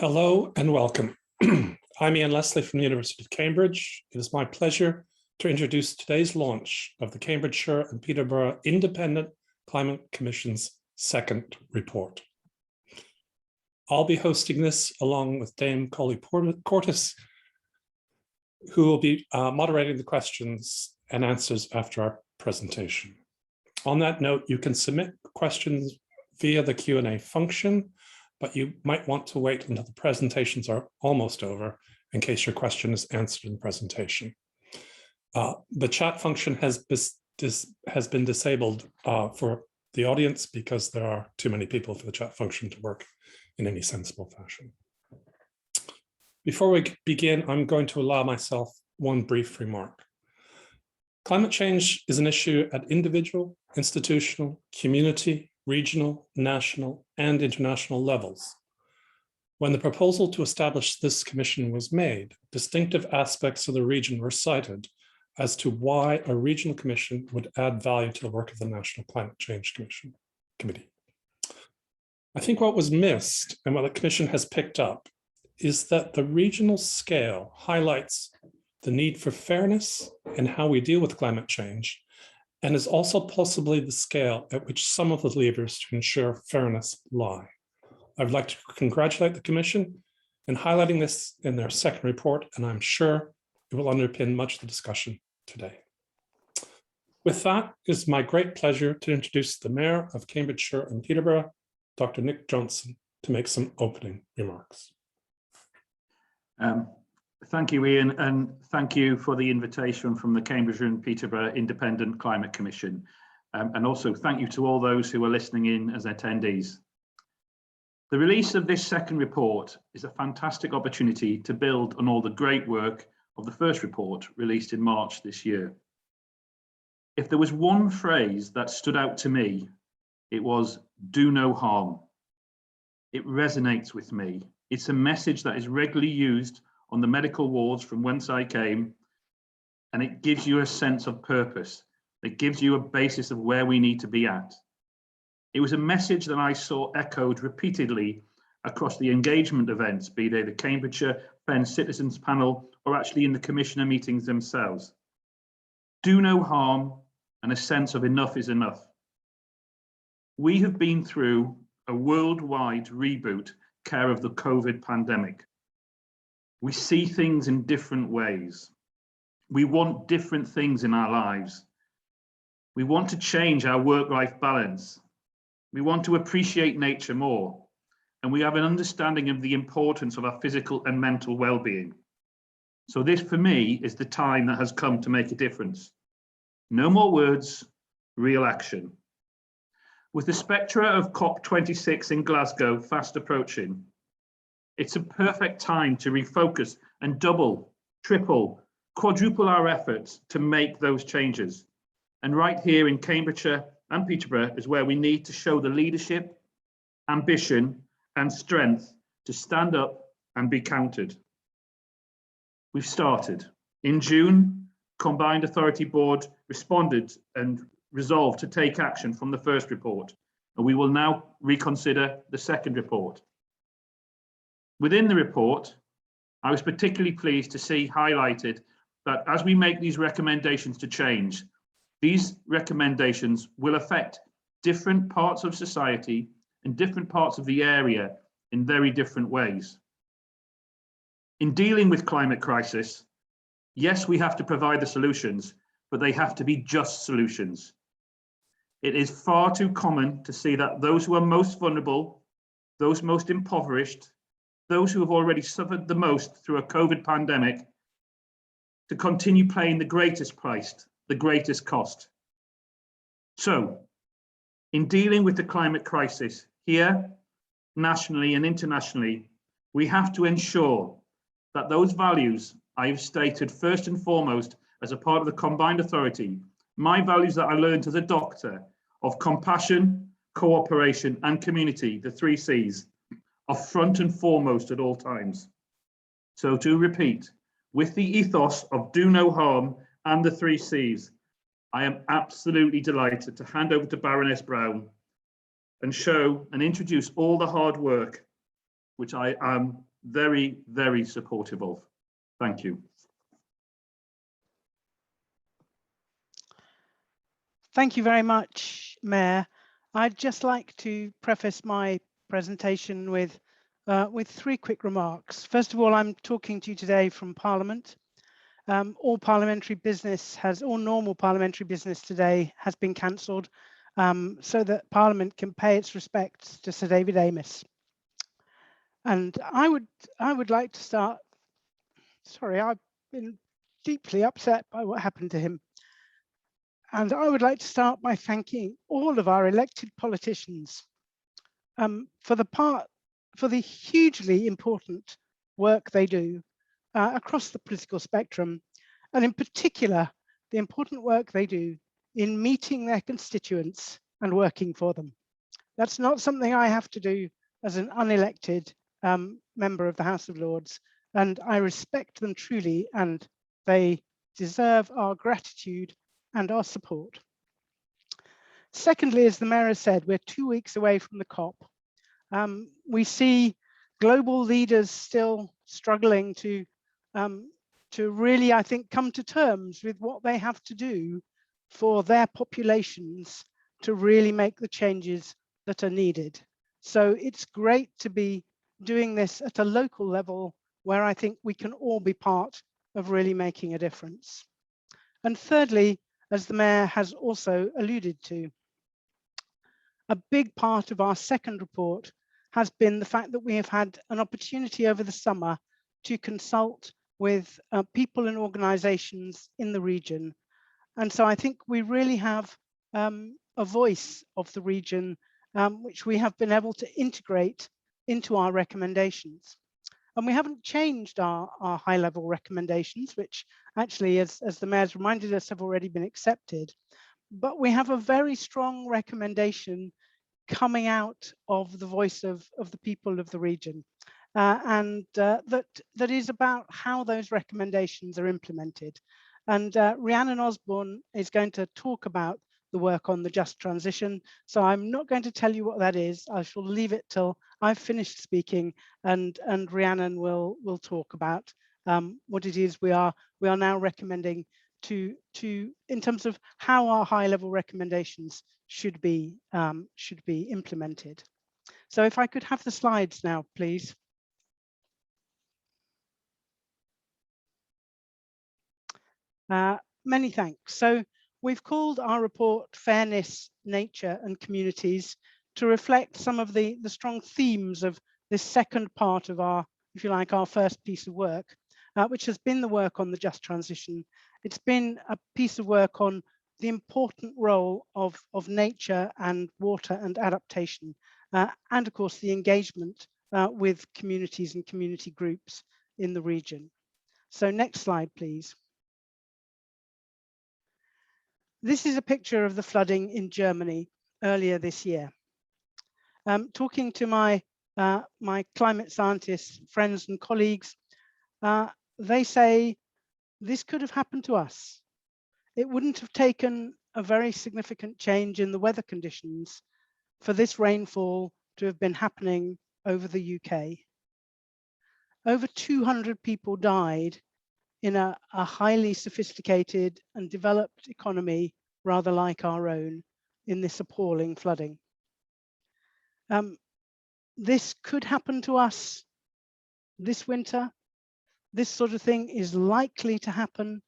Hello and welcome. I'm Ian Leslie from the University of Cambridge. It is my pleasure to introduce today's launch of the Cambridgeshire and Peterborough Independent Climate Commission's second report. I'll be hosting this along with Dame Colly Cortis, who will be moderating the questions and answers after our presentation. On that note, you can submit questions via the Q&A function, but you might want to wait until the presentations are almost over in case your question is answered in the presentation. The chat function has been disabled for the audience because there are too many people for the chat function to work in any sensible fashion. Before we begin, I'm going to allow myself one brief remark. Climate change is an issue at individual, institutional, community, regional, national, and international levels. When the proposal to establish this commission was made, distinctive aspects of the region were cited as to why a regional commission would add value to the work of the National Climate Change Committee. I think what was missed and what the commission has picked up is that the regional scale highlights the need for fairness in how we deal with climate change, and is also possibly the scale at which some of the levers to ensure fairness lie. I'd like to congratulate the Commission in highlighting this in their second report, and I'm sure it will underpin much of the discussion today. With that, it is my great pleasure to introduce the Mayor of Cambridgeshire and Peterborough, Dr. Nick Johnson, to make some opening remarks. Thank you, Ian, and thank you for the invitation from the Cambridgeshire and Peterborough Independent Climate Commission. And also thank you to all those who are listening in as attendees. The release of this second report is a fantastic opportunity to build on all the great work of the first report released in March this year. If there was one phrase that stood out to me, it was "do no harm." It resonates with me. It's a message that is regularly used on the medical wards from whence I came, and it gives you a sense of purpose. It gives you a basis of where we need to be at. It was a message that I saw echoed repeatedly across the engagement events, be they the Cambridgeshire Fen Citizens Panel or actually in the commissioner meetings themselves. Do no harm and a sense of enough is enough. We have been through a worldwide reboot care of the COVID pandemic. We see things in different ways. We want different things in our lives. We want to change our work-life balance. We want to appreciate nature more. And we have an understanding of the importance of our physical and mental well-being. So this, for me, is the time that has come to make a difference. No more words, real action. With the spectre of COP26 in Glasgow fast approaching, it's a perfect time to refocus and double, triple, quadruple our efforts to make those changes. And right here in Cambridgeshire and Peterborough is where we need to show the leadership, ambition, and strength to stand up and be counted. We've started. In June, Combined Authority Board responded and resolved to take action from the first report, and we will now reconsider the second report. Within the report, I was particularly pleased to see highlighted that as we make these recommendations to change, these recommendations will affect different parts of society and different parts of the area in very different ways. In dealing with climate crisis, yes, we have to provide the solutions, but they have to be just solutions. It is far too common to see that those who are most vulnerable, those most impoverished, those who have already suffered the most through a COVID pandemic, to continue paying the greatest price, the greatest cost. So, in dealing with the climate crisis here, nationally and internationally, we have to ensure that those values I have stated first and foremost as a part of the Combined Authority, my values that I learned as a doctor of compassion, cooperation, and community, the 3 C's, are front and foremost at all times. So to repeat, with the ethos of do no harm and the 3 C's, I am absolutely delighted to hand over to Baroness Brown and show and introduce all the hard work which I am very, very supportive of. Thank you. Thank you very much, Mayor. I'd just like to preface my presentation with 3 quick remarks. First of all, I'm talking to you today from Parliament. All normal parliamentary business today has been cancelled so that Parliament can pay its respects to Sir David Amess. And I would like to start, sorry, I've been deeply upset by what happened to him. And I would like to start by thanking all of our elected politicians for the hugely important work they do across the political spectrum, and in particular, the important work they do in meeting their constituents and working for them. That's not something I have to do as an unelected member of the House of Lords, and I respect them truly, and they deserve our gratitude and our support. Secondly, as the Mayor has said, we're 2 weeks away from the COP. We see global leaders still struggling to really, I think, come to terms with what they have to do for their populations to really make the changes that are needed. So it's great to be doing this at a local level where I think we can all be part of really making a difference. And thirdly, as the Mayor has also alluded to, a big part of our second report has been the fact that we have had an opportunity over the summer to consult with people and organisations in the region. And so I think we really have a voice of the region, which we have been able to integrate into our recommendations. And we haven't changed our high-level recommendations, which actually, as the Mayor's reminded us, have already been accepted. But we have a very strong recommendation coming out of the voice of the people of the region. That is about how those recommendations are implemented. And Rhiannon Osborne is going to talk about the work on the just transition. So I'm not going to tell you what that is. I shall leave it till I've finished speaking, and Rhiannon will talk about what it is we are now recommending to in terms of how our high-level recommendations should be implemented. So if I could have the slides now, please. Many thanks. So we've called our report Fairness, Nature and Communities to reflect some of the strong themes of this second part of our, if you like, our first piece of work, which has been the work on the just transition. It's been a piece of work on the important role of nature and water and adaptation, and of course the engagement with communities and community groups in the region. So next slide, please. This is a picture of the flooding in Germany earlier this year. Talking to my climate scientist friends and colleagues, they say this could have happened to us. It wouldn't have taken a very significant change in the weather conditions for this rainfall to have been happening over the UK. Over 200 people died in a highly sophisticated and developed economy, rather like our own, in this appalling flooding. This could happen to us this winter. This sort of thing is likely to happen.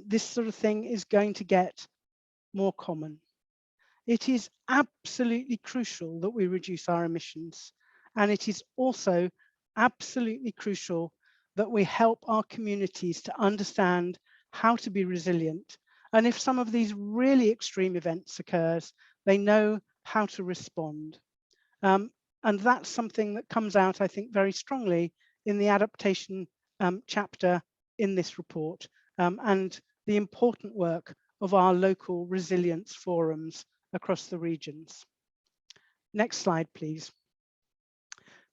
This sort of thing is going to get more common. It is absolutely crucial that we reduce our emissions. And it is also absolutely crucial that we help our communities to understand how to be resilient. And if some of these really extreme events occurs, they know how to respond. And that's something that comes out, I think, very strongly in the adaptation chapter in this report, and the important work of our local resilience forums across the regions. Next slide, please.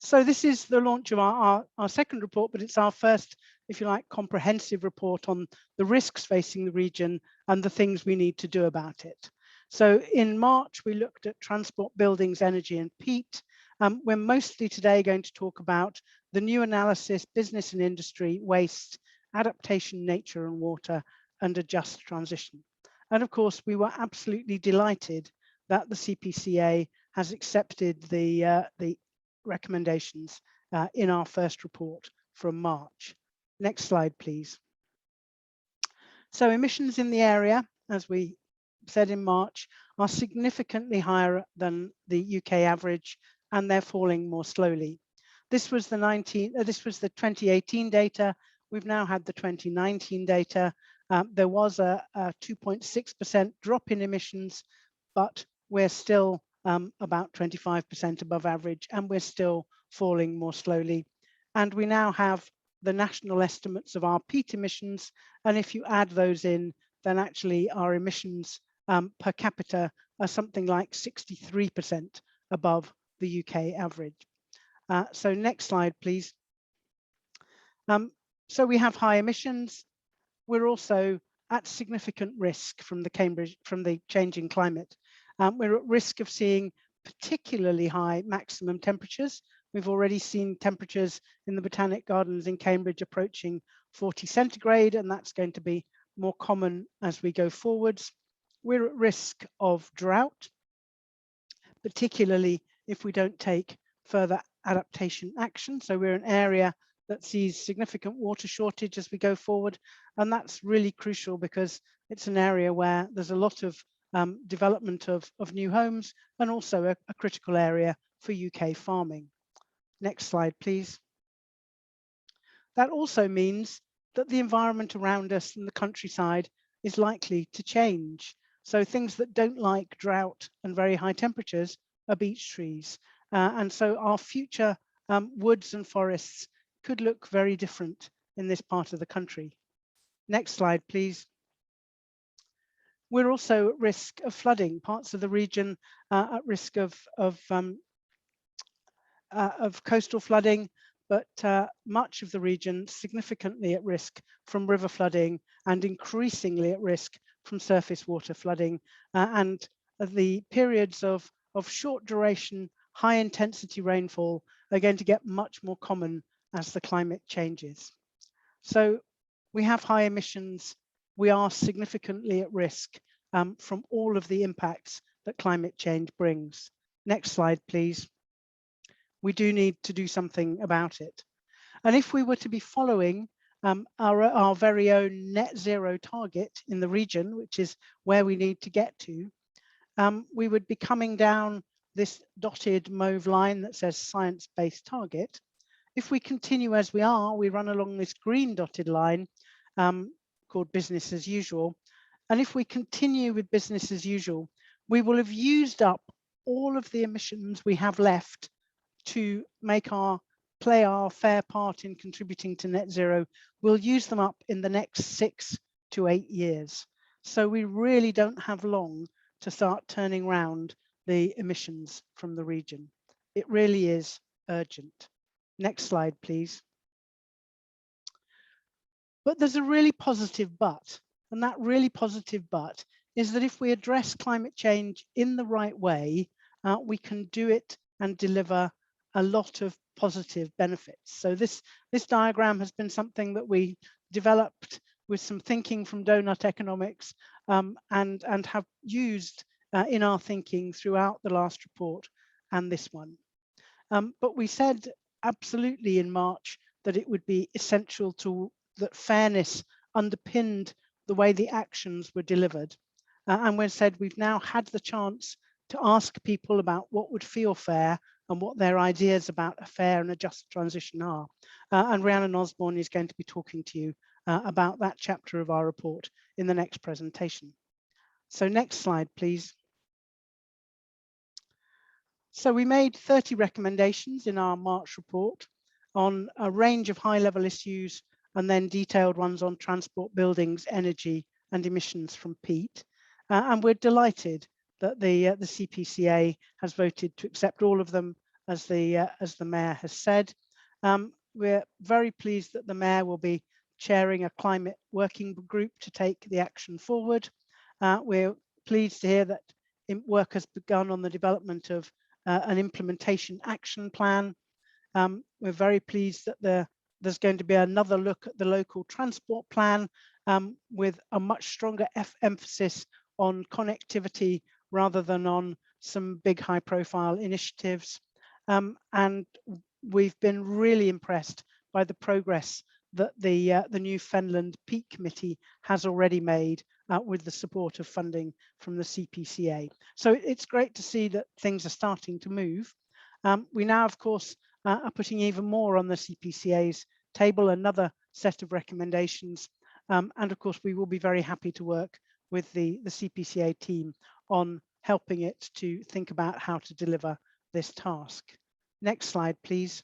So this is the launch of our second report, but it's our first, if you like, comprehensive report on the risks facing the region and the things we need to do about it. So in March, we looked at transport, buildings, energy and peat. We're mostly today going to talk about the new analysis, business and industry, waste, adaptation, nature and water, and a just transition. And of course, we were absolutely delighted that the CPCA has accepted the recommendations in our first report from March. Next slide, please. So emissions in the area, as we said in March, are significantly higher than the UK average, and they're falling more slowly. This was the 2018 data. We've now had the 2019 data. There was a 2.6% drop in emissions, but we're still about 25% above average, and we're still falling more slowly. And we now have the national estimates of our peat emissions, and if you add those in, then actually our emissions per capita are something like 63% above the UK average. So next slide, please. So we have high emissions. We're also at significant risk from the changing climate. We're at risk of seeing particularly high maximum temperatures. We've already seen temperatures in the Botanic Gardens in Cambridge approaching 40 centigrade, and that's going to be more common as we go forwards. We're at risk of drought, particularly if we don't take further adaptation action. So we're an area that sees significant water shortage as we go forward. And that's really crucial because it's an area where there's a lot of development of new homes, and also a critical area for UK farming. Next slide, please. That also means that the environment around us in the countryside is likely to change. So things that don't like drought and very high temperatures are beech trees. And so our future woods and forests could look very different in this part of the country. Next slide, please. We're also at risk of flooding. Parts of the region at risk of coastal flooding, but much of the region significantly at risk from river flooding and increasingly at risk from surface water flooding. And the periods of short duration, high intensity rainfall are going to get much more common as the climate changes. So we have high emissions. We are significantly at risk from all of the impacts that climate change brings. Next slide, please. We do need to do something about it. And if we were to be following our very own net zero target in the region, which is where we need to get to, we would be coming down this dotted mauve line that says science-based target. If we continue as we are, we run along this green dotted line called business as usual. And if we continue with business as usual, we will have used up all of the emissions we have left to play our fair part in contributing to net zero. We'll use them up in the next 6 to 8 years. So we really don't have long to start turning around the emissions from the region. It really is urgent. Next slide, please. But there's a really positive but, and that really positive but is that if we address climate change in the right way, we can do it and deliver a lot of positive benefits. So this diagram has been something that we developed with some thinking from donut economics and have used in our thinking throughout the last report and this one. But we said absolutely in March that it would be essential that fairness underpinned the way the actions were delivered. And we said we've now had the chance to ask people about what would feel fair and what their ideas about a fair and a just transition are. And Rhiannon Osborne is going to be talking to you about that chapter of our report in the next presentation. So next slide, please. So we made 30 recommendations in our March report on a range of high-level issues, and then detailed ones on transport, buildings, energy, and emissions from peat. And we're delighted that the CPCA has voted to accept all of them, as the Mayor has said. We're very pleased that the Mayor will be chairing a climate working group to take the action forward. We're pleased to hear that work has begun on the development of an implementation action plan. We're very pleased that there's going to be another look at the local transport plan with a much stronger emphasis on connectivity rather than on some big high profile initiatives. And we've been really impressed by the progress that the new Fenland Peak Committee has already made with the support of funding from the CPCA. So it's great to see that things are starting to move. We now, of course, are putting even more on the CPCA's table, another set of recommendations. And of course, we will be very happy to work with the CPCA team on helping it to think about how to deliver this task. Next slide, please.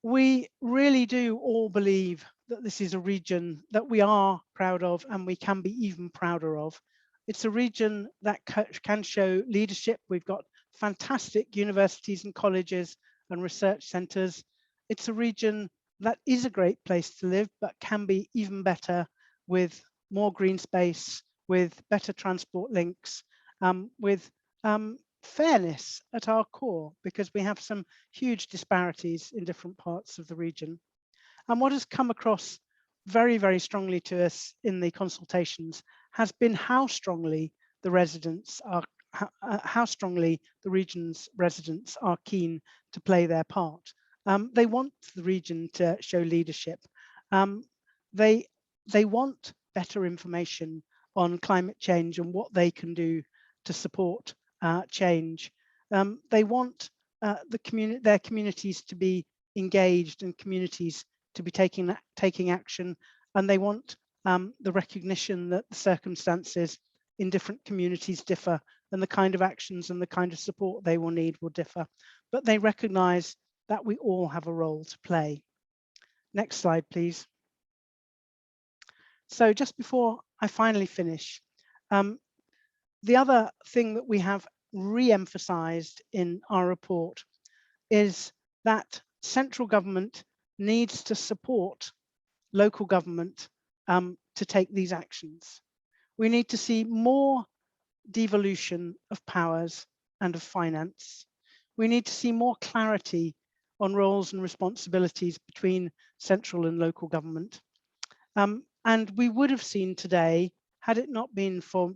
We really do all believe that this is a region that we are proud of and we can be even prouder of. It's a region that can show leadership. We've got fantastic universities and colleges and research centres. It's a region that is a great place to live, but can be even better with more green space, with better transport links, with fairness at our core, because we have some huge disparities in different parts of the region. And what has come across very, very strongly to us in the consultations has been how strongly the residents are, how strongly the region's residents are keen to play their part. They want the region to show leadership. They want better information on climate change and what they can do to support change. They want their communities to be engaged and communities to be taking action, and they want the recognition that the circumstances in different communities differ, and the kind of actions and the kind of support they will need will differ. But they recognise that we all have a role to play. Next slide, please. So just before I finally finish, the other thing that we have re-emphasised in our report is that central government needs to support local government to take these actions. We need to see more devolution of powers and of finance. We need to see more clarity on roles and responsibilities between central and local government. And we would have seen today, had it not been for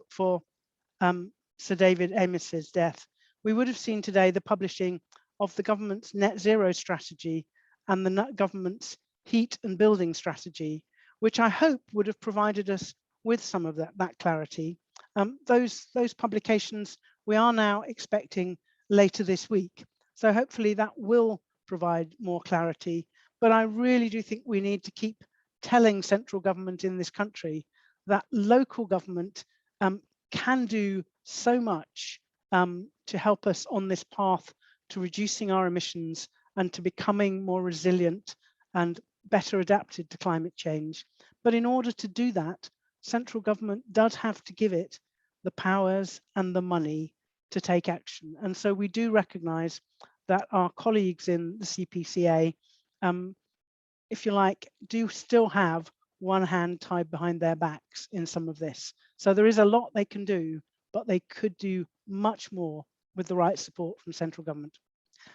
Sir David Amos's death, we would have seen today the publishing of the government's net zero strategy and the government's heat and building strategy, which I hope would have provided us with some of that clarity. Those publications we are now expecting later this week. So hopefully that will provide more clarity. But I really do think we need to keep telling central government in this country that local government can do so much to help us on this path to reducing our emissions and to becoming more resilient and better adapted to climate change. But in order to do that, central government does have to give it the powers and the money to take action. And so we do recognise that our colleagues in the CPCA, if you like, do still have one hand tied behind their backs in some of this. So there is a lot they can do, but they could do much more with the right support from central government.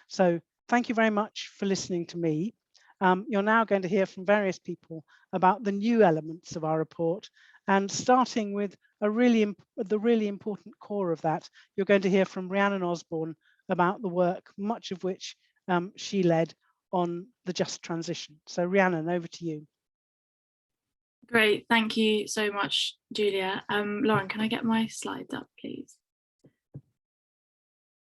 So thank you very much for listening to me. You're now going to hear from various people about the new elements of our report, and starting with the really important core of that, you're going to hear from Rhiannon Osborne about the work, much of which she led on the just transition. So Rhiannon, over to you. Great, thank you so much, Julia. Lauren, can I get my slides up, please?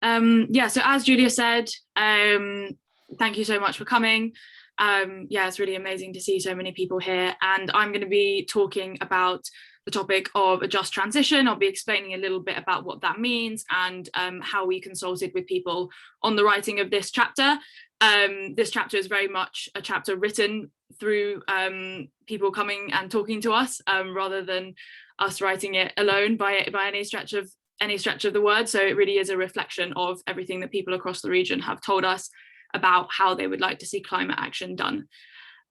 Yeah, so as Julia said, thank you so much for coming. Yeah, it's really amazing to see so many people here, and I'm going to be talking about the topic of a just transition. I'll be explaining a little bit about what that means and how we consulted with people on the writing of this chapter. This chapter is very much a chapter written through people coming and talking to us rather than us writing it alone by any stretch of the word. So it really is a reflection of everything that people across the region have told us about how they would like to see climate action done.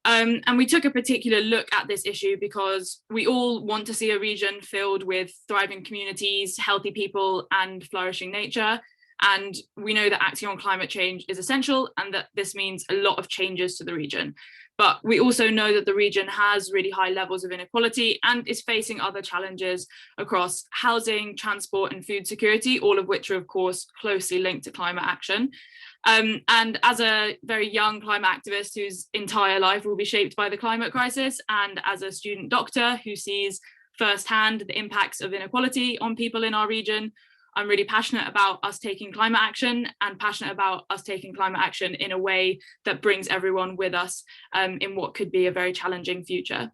And we took a particular look at this issue because we all want to see a region filled with thriving communities, healthy people and flourishing nature. And we know that acting on climate change is essential and that this means a lot of changes to the region. But we also know that the region has really high levels of inequality and is facing other challenges across housing, transport and food security, all of which are of course closely linked to climate action. And as a very young climate activist whose entire life will be shaped by the climate crisis, and as a student doctor who sees firsthand the impacts of inequality on people in our region, I'm really passionate about us taking climate action and passionate about us taking climate action in a way that brings everyone with us in what could be a very challenging future.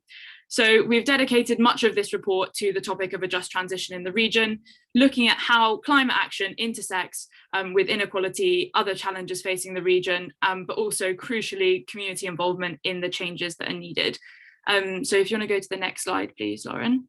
So we've dedicated much of this report to the topic of a just transition in the region, looking at how climate action intersects with inequality, other challenges facing the region, but also crucially community involvement in the changes that are needed. So if you want to go to the next slide, please, Lauren.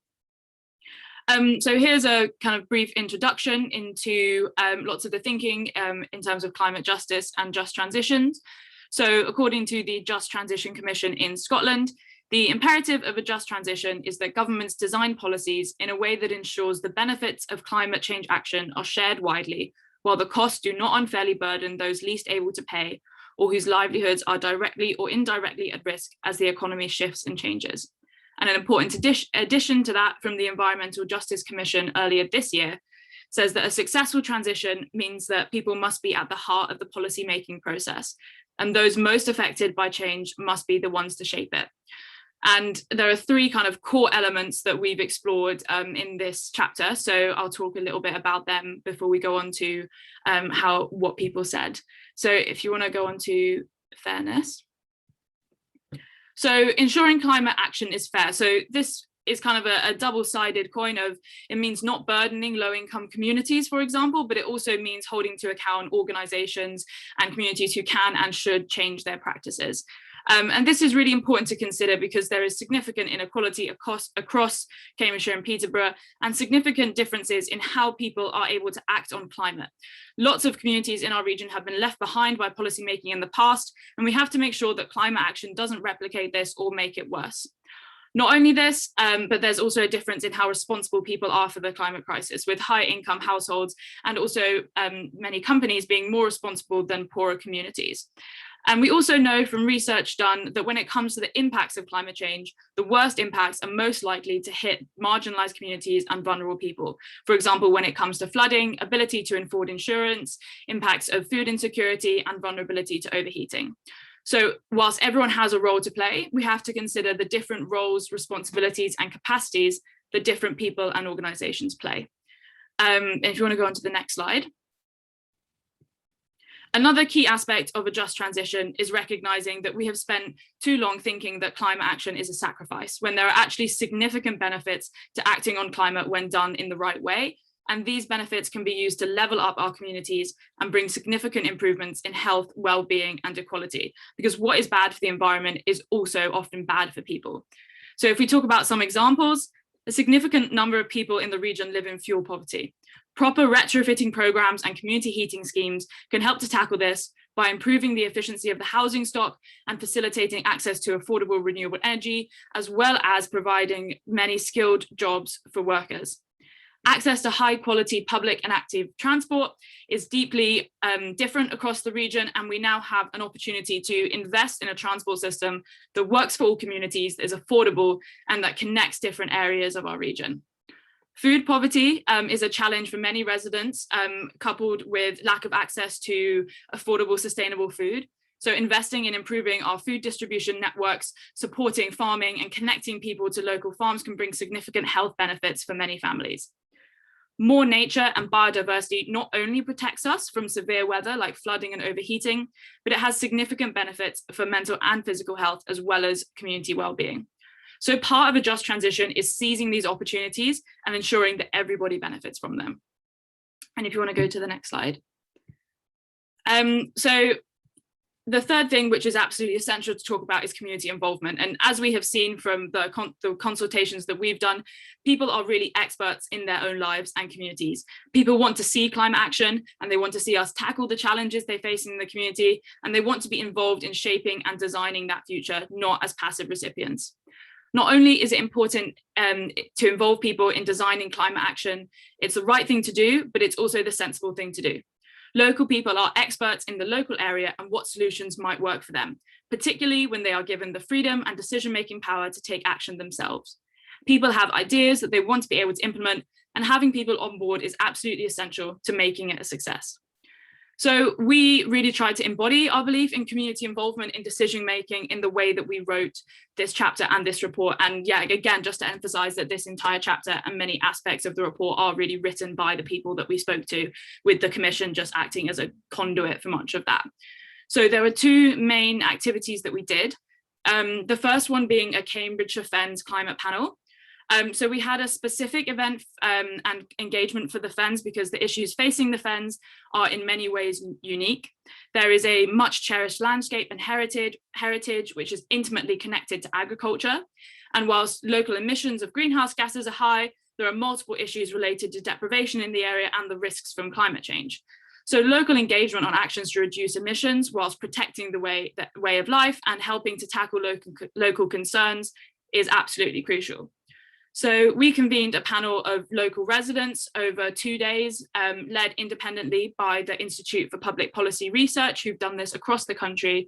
So here's a kind of brief introduction into lots of the thinking in terms of climate justice and just transitions. So according to the Just Transition Commission in Scotland, the imperative of a just transition is that governments design policies in a way that ensures the benefits of climate change action are shared widely, while the costs do not unfairly burden those least able to pay or whose livelihoods are directly or indirectly at risk as the economy shifts and changes. And an important addition to that from the Environmental Justice Commission earlier this year says that a successful transition means that people must be at the heart of the policy-making process, and those most affected by change must be the ones to shape it. And there are three kind of core elements that we've explored in this chapter. So I'll talk a little bit about them before we go on to what people said. So if you want to go on to fairness. So ensuring climate action is fair. So this is kind of a double-sided coin of, it means not burdening low-income communities, for example, but it also means holding to account organizations and communities who can and should change their practices. And this is really important to consider because there is significant inequality across Cambridgeshire and Peterborough, and significant differences in how people are able to act on climate. Lots of communities in our region have been left behind by policymaking in the past, and we have to make sure that climate action doesn't replicate this or make it worse. Not only this, but there's also a difference in how responsible people are for the climate crisis, with high income households and also many companies being more responsible than poorer communities. And we also know from research done that when it comes to the impacts of climate change, the worst impacts are most likely to hit marginalized communities and vulnerable people. For example, when it comes to flooding, ability to afford insurance, impacts of food insecurity, and vulnerability to overheating. So whilst everyone has a role to play, we have to consider the different roles, responsibilities, and capacities that different people and organizations play. If you want to go on to the next slide. Another key aspect of a just transition is recognizing that we have spent too long thinking that climate action is a sacrifice, when there are actually significant benefits to acting on climate when done in the right way. And these benefits can be used to level up our communities and bring significant improvements in health, well-being, and equality, because what is bad for the environment is also often bad for people. So if we talk about some examples, a significant number of people in the region live in fuel poverty. Proper retrofitting programs and community heating schemes can help to tackle this by improving the efficiency of the housing stock and facilitating access to affordable renewable energy, as well as providing many skilled jobs for workers. Access to high quality public and active transport is deeply different across the region, and we now have an opportunity to invest in a transport system that works for all communities, that is affordable, and that connects different areas of our region. Food poverty is a challenge for many residents, coupled with lack of access to affordable, sustainable food. So investing in improving our food distribution networks, supporting farming, and connecting people to local farms can bring significant health benefits for many families. More nature and biodiversity not only protects us from severe weather like flooding and overheating, but it has significant benefits for mental and physical health, as well as community well-being. So part of a just transition is seizing these opportunities and ensuring that everybody benefits from them. And if you want to go to the next slide. So the third thing, which is absolutely essential to talk about, is community involvement. And as we have seen from the consultations that we've done, people are really experts in their own lives and communities. People want to see climate action, and they want to see us tackle the challenges they face in the community, and they want to be involved in shaping and designing that future, not as passive recipients. Not only is it important to involve people in designing climate action, it's the right thing to do, but it's also the sensible thing to do. Local people are experts in the local area and what solutions might work for them, particularly when they are given the freedom and decision-making power to take action themselves. People have ideas that they want to be able to implement, and having people on board is absolutely essential to making it a success. So we really tried to embody our belief in community involvement in decision-making in the way that we wrote this chapter and this report. And yeah, again, just to emphasize that this entire chapter and many aspects of the report are really written by the people that we spoke to, with the Commission just acting as a conduit for much of that. So there were two main activities that we did. The first one being a Cambridgeshire Fens climate panel. So we had a specific event and engagement for the Fens because the issues facing the Fens are in many ways unique. There is a much cherished landscape and heritage which is intimately connected to agriculture. And whilst local emissions of greenhouse gases are high, there are multiple issues related to deprivation in the area and the risks from climate change. So local engagement on actions to reduce emissions whilst protecting the way of life and helping to tackle local concerns is absolutely crucial. So we convened a panel of local residents over 2 days, led independently by the Institute for Public Policy Research, who've done this across the country.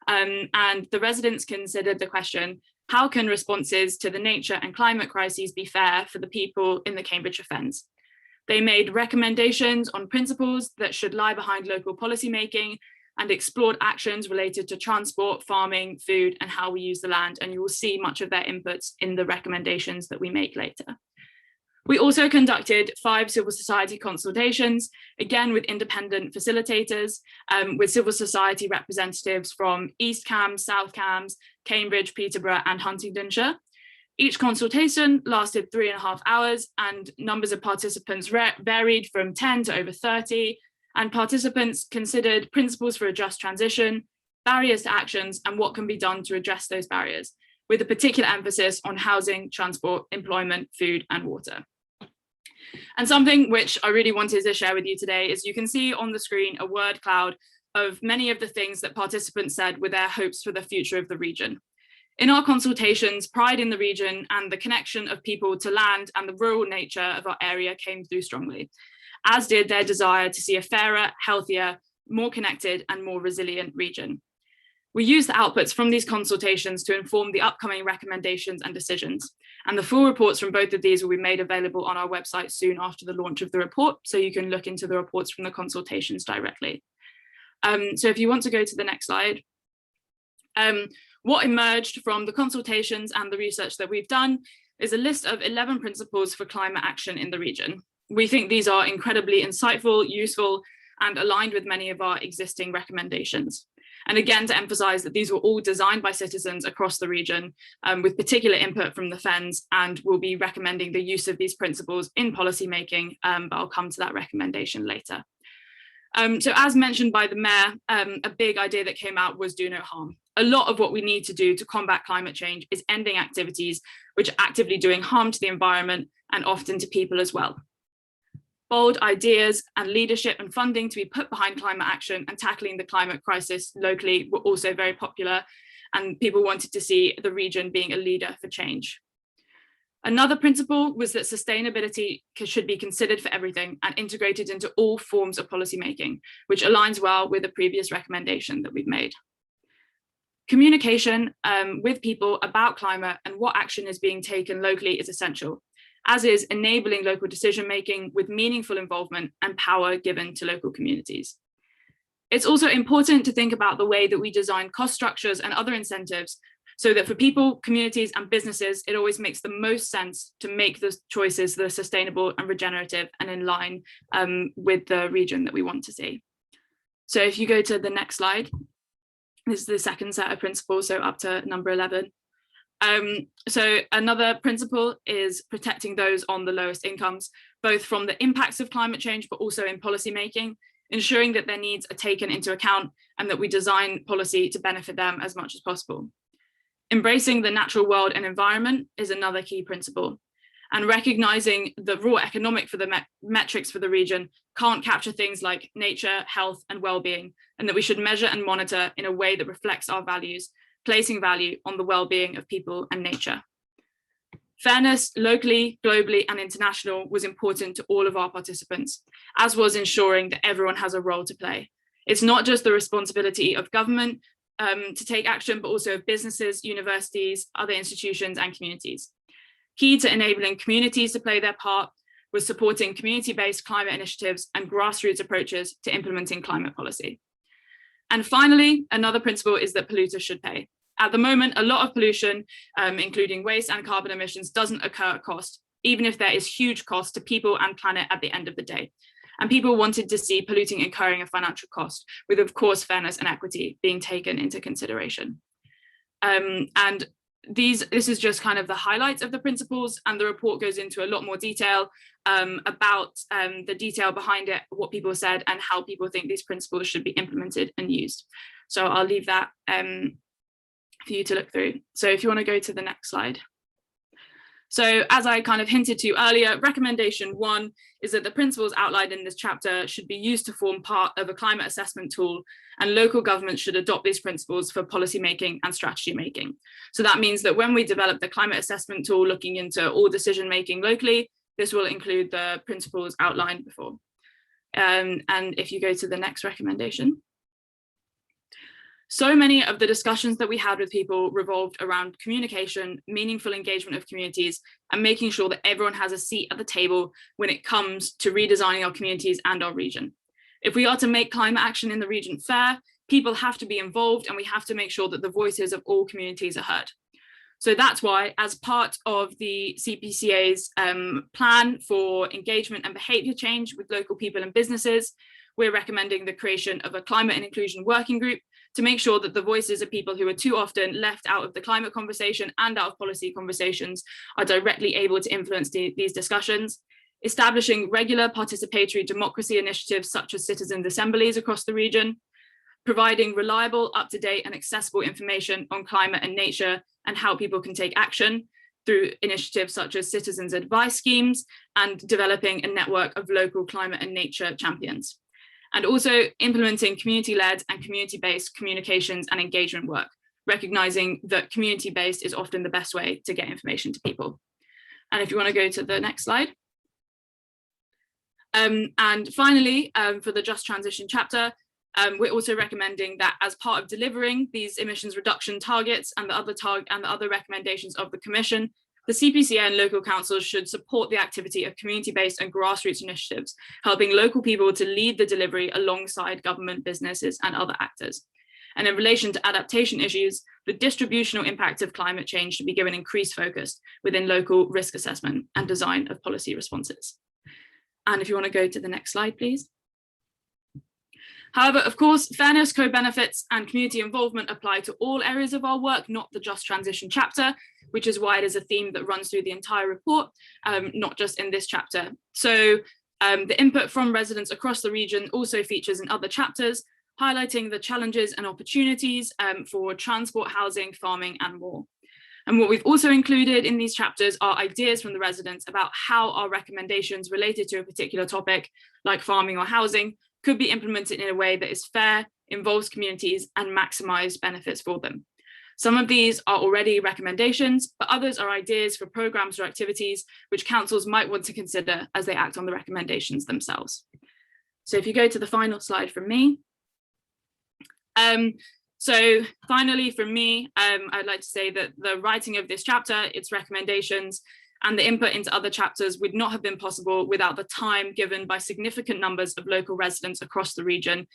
And the residents considered the question, how can responses to the nature and climate crises be fair for the people in the Cambridgeshire Fens? They made recommendations on principles that should lie behind local policymaking and explored actions related to transport, farming, food, and how we use the land. And you will see much of their inputs in the recommendations that we make later. We also conducted 5 civil society consultations, again with independent facilitators, with civil society representatives from East Cambs, South Cambs, Cambridge, Peterborough, and Huntingdonshire. Each consultation lasted 3.5 hours, and numbers of participants varied from 10 to over 30. And participants considered principles for a just transition, barriers to actions, and what can be done to address those barriers, with a particular emphasis on housing, transport, employment, food, and water. And something which I really wanted to share with you today is you can see on the screen a word cloud of many of the things that participants said were their hopes for the future of the region. In our consultations, pride in the region and the connection of people to land and the rural nature of our area came through strongly, as did their desire to see a fairer, healthier, more connected and more resilient region. We used the outputs from these consultations to inform the upcoming recommendations and decisions. And the full reports from both of these will be made available on our website soon after the launch of the report, so you can look into the reports from the consultations directly. So if you want to go to the next slide. What emerged from the consultations and the research that we've done is a list of 11 principles for climate action in the region. We think these are incredibly insightful, useful, and aligned with many of our existing recommendations. And again, to emphasize that these were all designed by citizens across the region with particular input from the Fens, and we'll be recommending the use of these principles in policy making, but I'll come to that recommendation later. So as mentioned by the Mayor, a big idea that came out was do no harm. A lot of what we need to do to combat climate change is ending activities which are actively doing harm to the environment and often to people as well. Bold ideas and leadership and funding to be put behind climate action and tackling the climate crisis locally were also very popular, and people wanted to see the region being a leader for change. Another principle was that sustainability should be considered for everything and integrated into all forms of policymaking, which aligns well with the previous recommendation that we've made. Communication with people about climate and what action is being taken locally is essential, as is enabling local decision-making with meaningful involvement and power given to local communities. It's also important to think about the way that we design cost structures and other incentives so that for people, communities, and businesses, it always makes the most sense to make the choices that are sustainable and regenerative and in line with the region that we want to see. So if you go to the next slide, this is the second set of principles, so up to number 11. So another principle is protecting those on the lowest incomes, both from the impacts of climate change, but also in policy making, ensuring that their needs are taken into account and that we design policy to benefit them as much as possible. Embracing the natural world and environment is another key principle, and recognizing the raw economic for the metrics for the region can't capture things like nature, health, and well-being, and that we should measure and monitor in a way that reflects our values, placing value on the well-being of people and nature. Fairness locally, globally, and international was important to all of our participants, as was ensuring that everyone has a role to play. It's not just the responsibility of government to take action, but also of businesses, universities, other institutions, and communities. Key to enabling communities to play their part was supporting community-based climate initiatives and grassroots approaches to implementing climate policy. And finally, another principle is that polluters should pay. At the moment, a lot of pollution, including waste and carbon emissions, doesn't occur at cost, even if there is huge cost to people and planet at the end of the day. And people wanted to see polluting incurring a financial cost, with, of course, fairness and equity being taken into consideration. And this is just kind of the highlights of the principles, and the report goes into a lot more detail about the detail behind it, what people said, and how people think these principles should be implemented and used. So I'll leave that for you to look through. So if you want to go to the next slide. So as I kind of hinted to earlier, recommendation 1 is that the principles outlined in this chapter should be used to form part of a climate assessment tool, and local governments should adopt these principles for policy making and strategy making. So that means that when we develop the climate assessment tool looking into all decision making locally, this will include the principles outlined before. And if you go to the next recommendation. So many of the discussions that we had with people revolved around communication, meaningful engagement of communities, and making sure that everyone has a seat at the table when it comes to redesigning our communities and our region. If we are to make climate action in the region fair, people have to be involved, and we have to make sure that the voices of all communities are heard. So that's why, as part of the CPCA's plan for engagement and behaviour change with local people and businesses, we're recommending the creation of a climate and inclusion working group to make sure that the voices of people who are too often left out of the climate conversation and out of policy conversations are directly able to influence these discussions, establishing regular participatory democracy initiatives such as citizens' assemblies across the region, providing reliable, up-to-date and accessible information on climate and nature and how people can take action through initiatives such as citizens' advice schemes, and developing a network of local climate and nature champions. And also implementing community-led and community-based communications and engagement work, recognizing that community-based is often the best way to get information to people. And if you want to go to the next slide. And finally, for the Just Transition chapter, we're also recommending that as part of delivering these emissions reduction targets and the other recommendations of the Commission, the CPCA and local councils should support the activity of community-based and grassroots initiatives, helping local people to lead the delivery alongside government, businesses, and other actors. And in relation to adaptation issues, the distributional impact of climate change should be given increased focus within local risk assessment and design of policy responses. And if you want to go to the next slide, please. However, of course, fairness, co-benefits, and community involvement apply to all areas of our work, not the Just Transition chapter, which is why it is a theme that runs through the entire report, not just in this chapter. So the input from residents across the region also features in other chapters, highlighting the challenges and opportunities for transport, housing, farming, and more. And what we've also included in these chapters are ideas from the residents about how our recommendations related to a particular topic, like farming or housing, could be implemented in a way that is fair, involves communities, and maximize benefits for them. Some of these are already recommendations, but others are ideas for programs or activities which councils might want to consider as they act on the recommendations themselves. So if you go to the final slide from me. So finally from me, I'd like to say that the writing of this chapter, its recommendations, and the input into other chapters would not have been possible without the time given by significant numbers of local residents across the region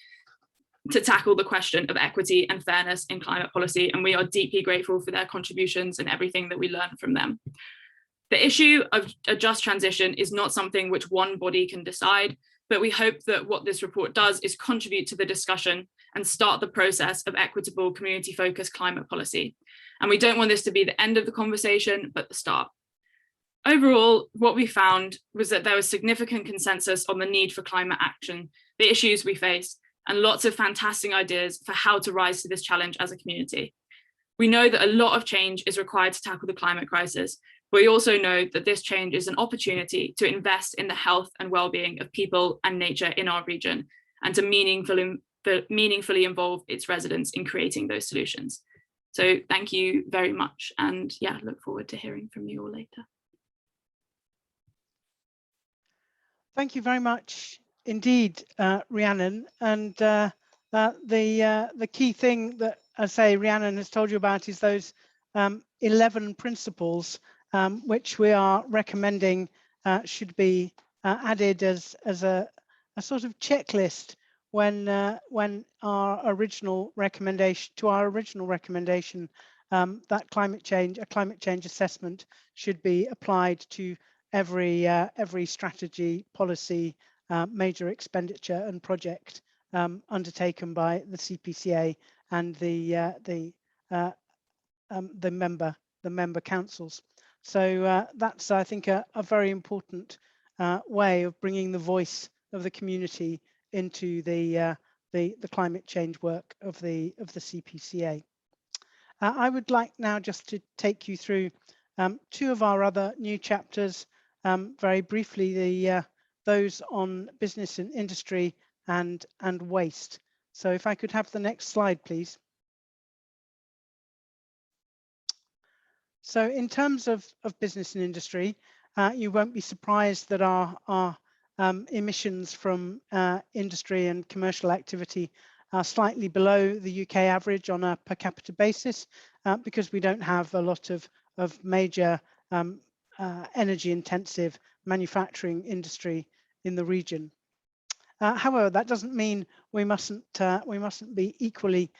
to tackle the question of equity and fairness in climate policy, and we are deeply grateful for their contributions and everything that we learned from them. The issue of a just transition is not something which one body can decide, but we hope that what this report does is contribute to the discussion and start the process of equitable, community-focused climate policy. And we don't want this to be the end of the conversation, but the start. Overall, what we found was that there was significant consensus on the need for climate action, the issues we face, and lots of fantastic ideas for how to rise to this challenge as a community. We know that a lot of change is required to tackle the climate crisis, but we also know that this change is an opportunity to invest in the health and well-being of people and nature in our region, and to meaningfully involve its residents in creating those solutions. So thank you very much, and yeah, look forward to hearing from you all later. Thank you very much indeed, Rhiannon. And the key thing that I say Rhiannon has told you about is those 11 principles which we are recommending should be added as a sort of checklist when our original recommendation that a climate change assessment should be applied to every strategy, policy, major expenditure and project undertaken by the CPCA and the member councils. So that's, I think, a very important way of bringing the voice of the community into the climate change work of the CPCA. I would like now just to take you through two of our other new chapters very briefly, those on business and industry and waste. So if I could have the next slide, please. So in terms of business and industry, you won't be surprised that our emissions from industry and commercial activity are slightly below the UK average on a per capita basis because we don't have a lot of major energy intensive manufacturing industry in the region. However, that doesn't mean we mustn't be equally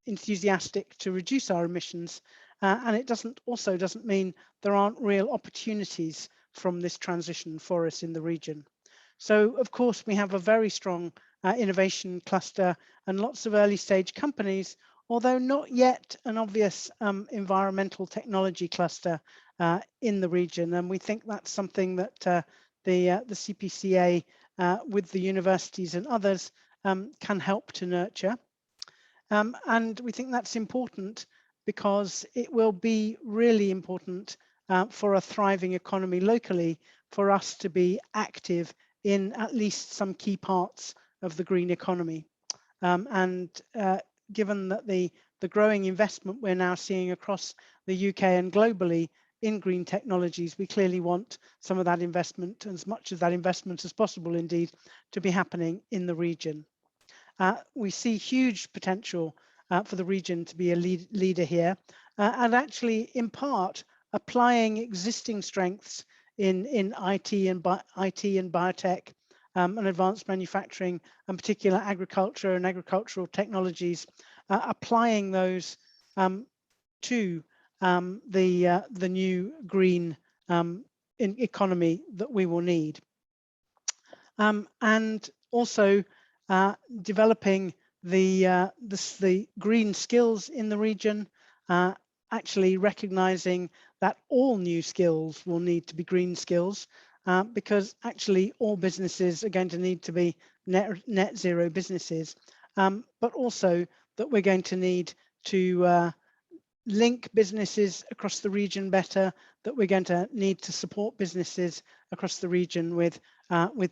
enthusiastic to reduce our emissions, and it doesn't mean there aren't real opportunities from this transition for us in the region. So of course we have a very strong innovation cluster and lots of early stage companies, although not yet an obvious environmental technology cluster in the region, and we think that's something that the CPCA with the universities and others can help to nurture. And we think that's important because it will be really important for a thriving economy locally for us to be active in at least some key parts of the green economy. And given that the growing investment we're now seeing across the UK and globally in green technologies, we clearly want some of that investment, as much of that investment as possible indeed, to be happening in the region. We see huge potential for the region to be a leader here, and actually in part applying existing strengths in IT and biotech and advanced manufacturing, and particular agriculture and agricultural technologies, applying those to the new green economy that we will need, and also developing the green skills in the region, actually recognizing that all new skills will need to be green skills, because actually all businesses are going to need to be net zero businesses, but also that we're going to need to link businesses across the region better, that we're going to need to support businesses across the region with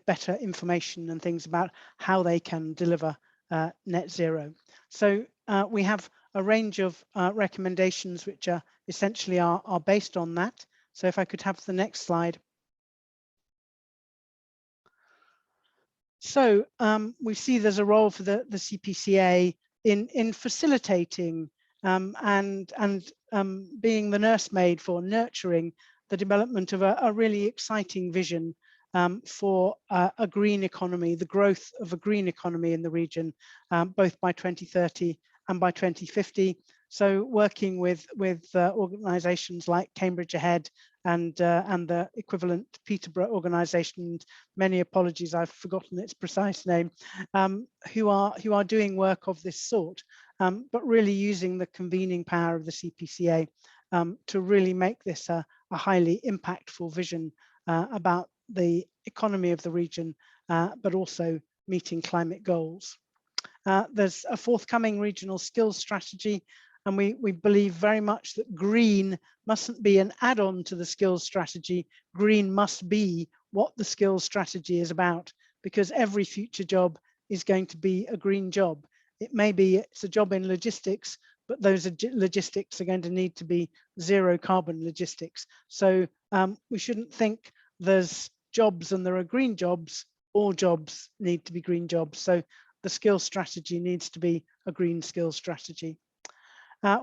better information and things about how they can deliver net zero. So we have a range of recommendations which are essentially are based on that. So if I could have the next slide. So we see there's a role for the CPCA in facilitating and being the nursemaid for nurturing the development of a really exciting vision for a green economy, the growth of a green economy in the region, both by 2030 and by 2050. So working with organisations like Cambridgeshire and the equivalent Peterborough organisation, many apologies, I've forgotten its precise name, who are doing work of this sort, but really using the convening power of the CPCA to really make this a highly impactful vision about the economy of the region, but also meeting climate goals. There's a forthcoming regional skills strategy, and we believe very much that green mustn't be an add-on to the skills strategy. Green must be what the skills strategy is about, because every future job is going to be a green job. It may be it's a job in logistics, but those logistics are going to need to be zero carbon logistics. So we shouldn't think there's jobs and there are green jobs. All jobs need to be green jobs. So the skills strategy needs to be a green skills strategy.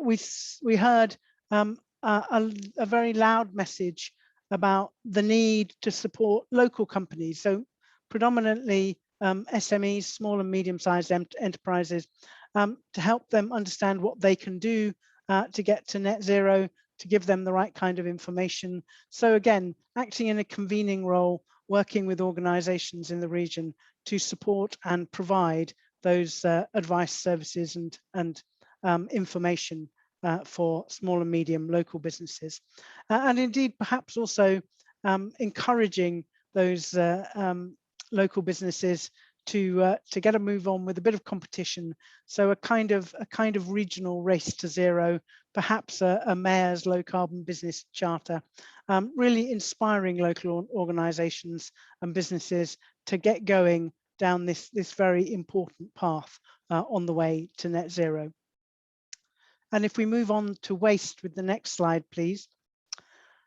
We heard a very loud message about the need to support local companies. So predominantly SMEs, small and medium-sized enterprises, to help them understand what they can do to get to net zero, to give them the right kind of information. So again, acting in a convening role, working with organizations in the region to support and provide those advice services and information for small and medium local businesses. And indeed, perhaps also encouraging those local businesses to get a move on with a bit of competition. So a kind of regional race to zero, perhaps a mayor's low carbon business charter, really inspiring local organizations and businesses to get going down this very important path on the way to net zero. And if we move on to waste with the next slide, please.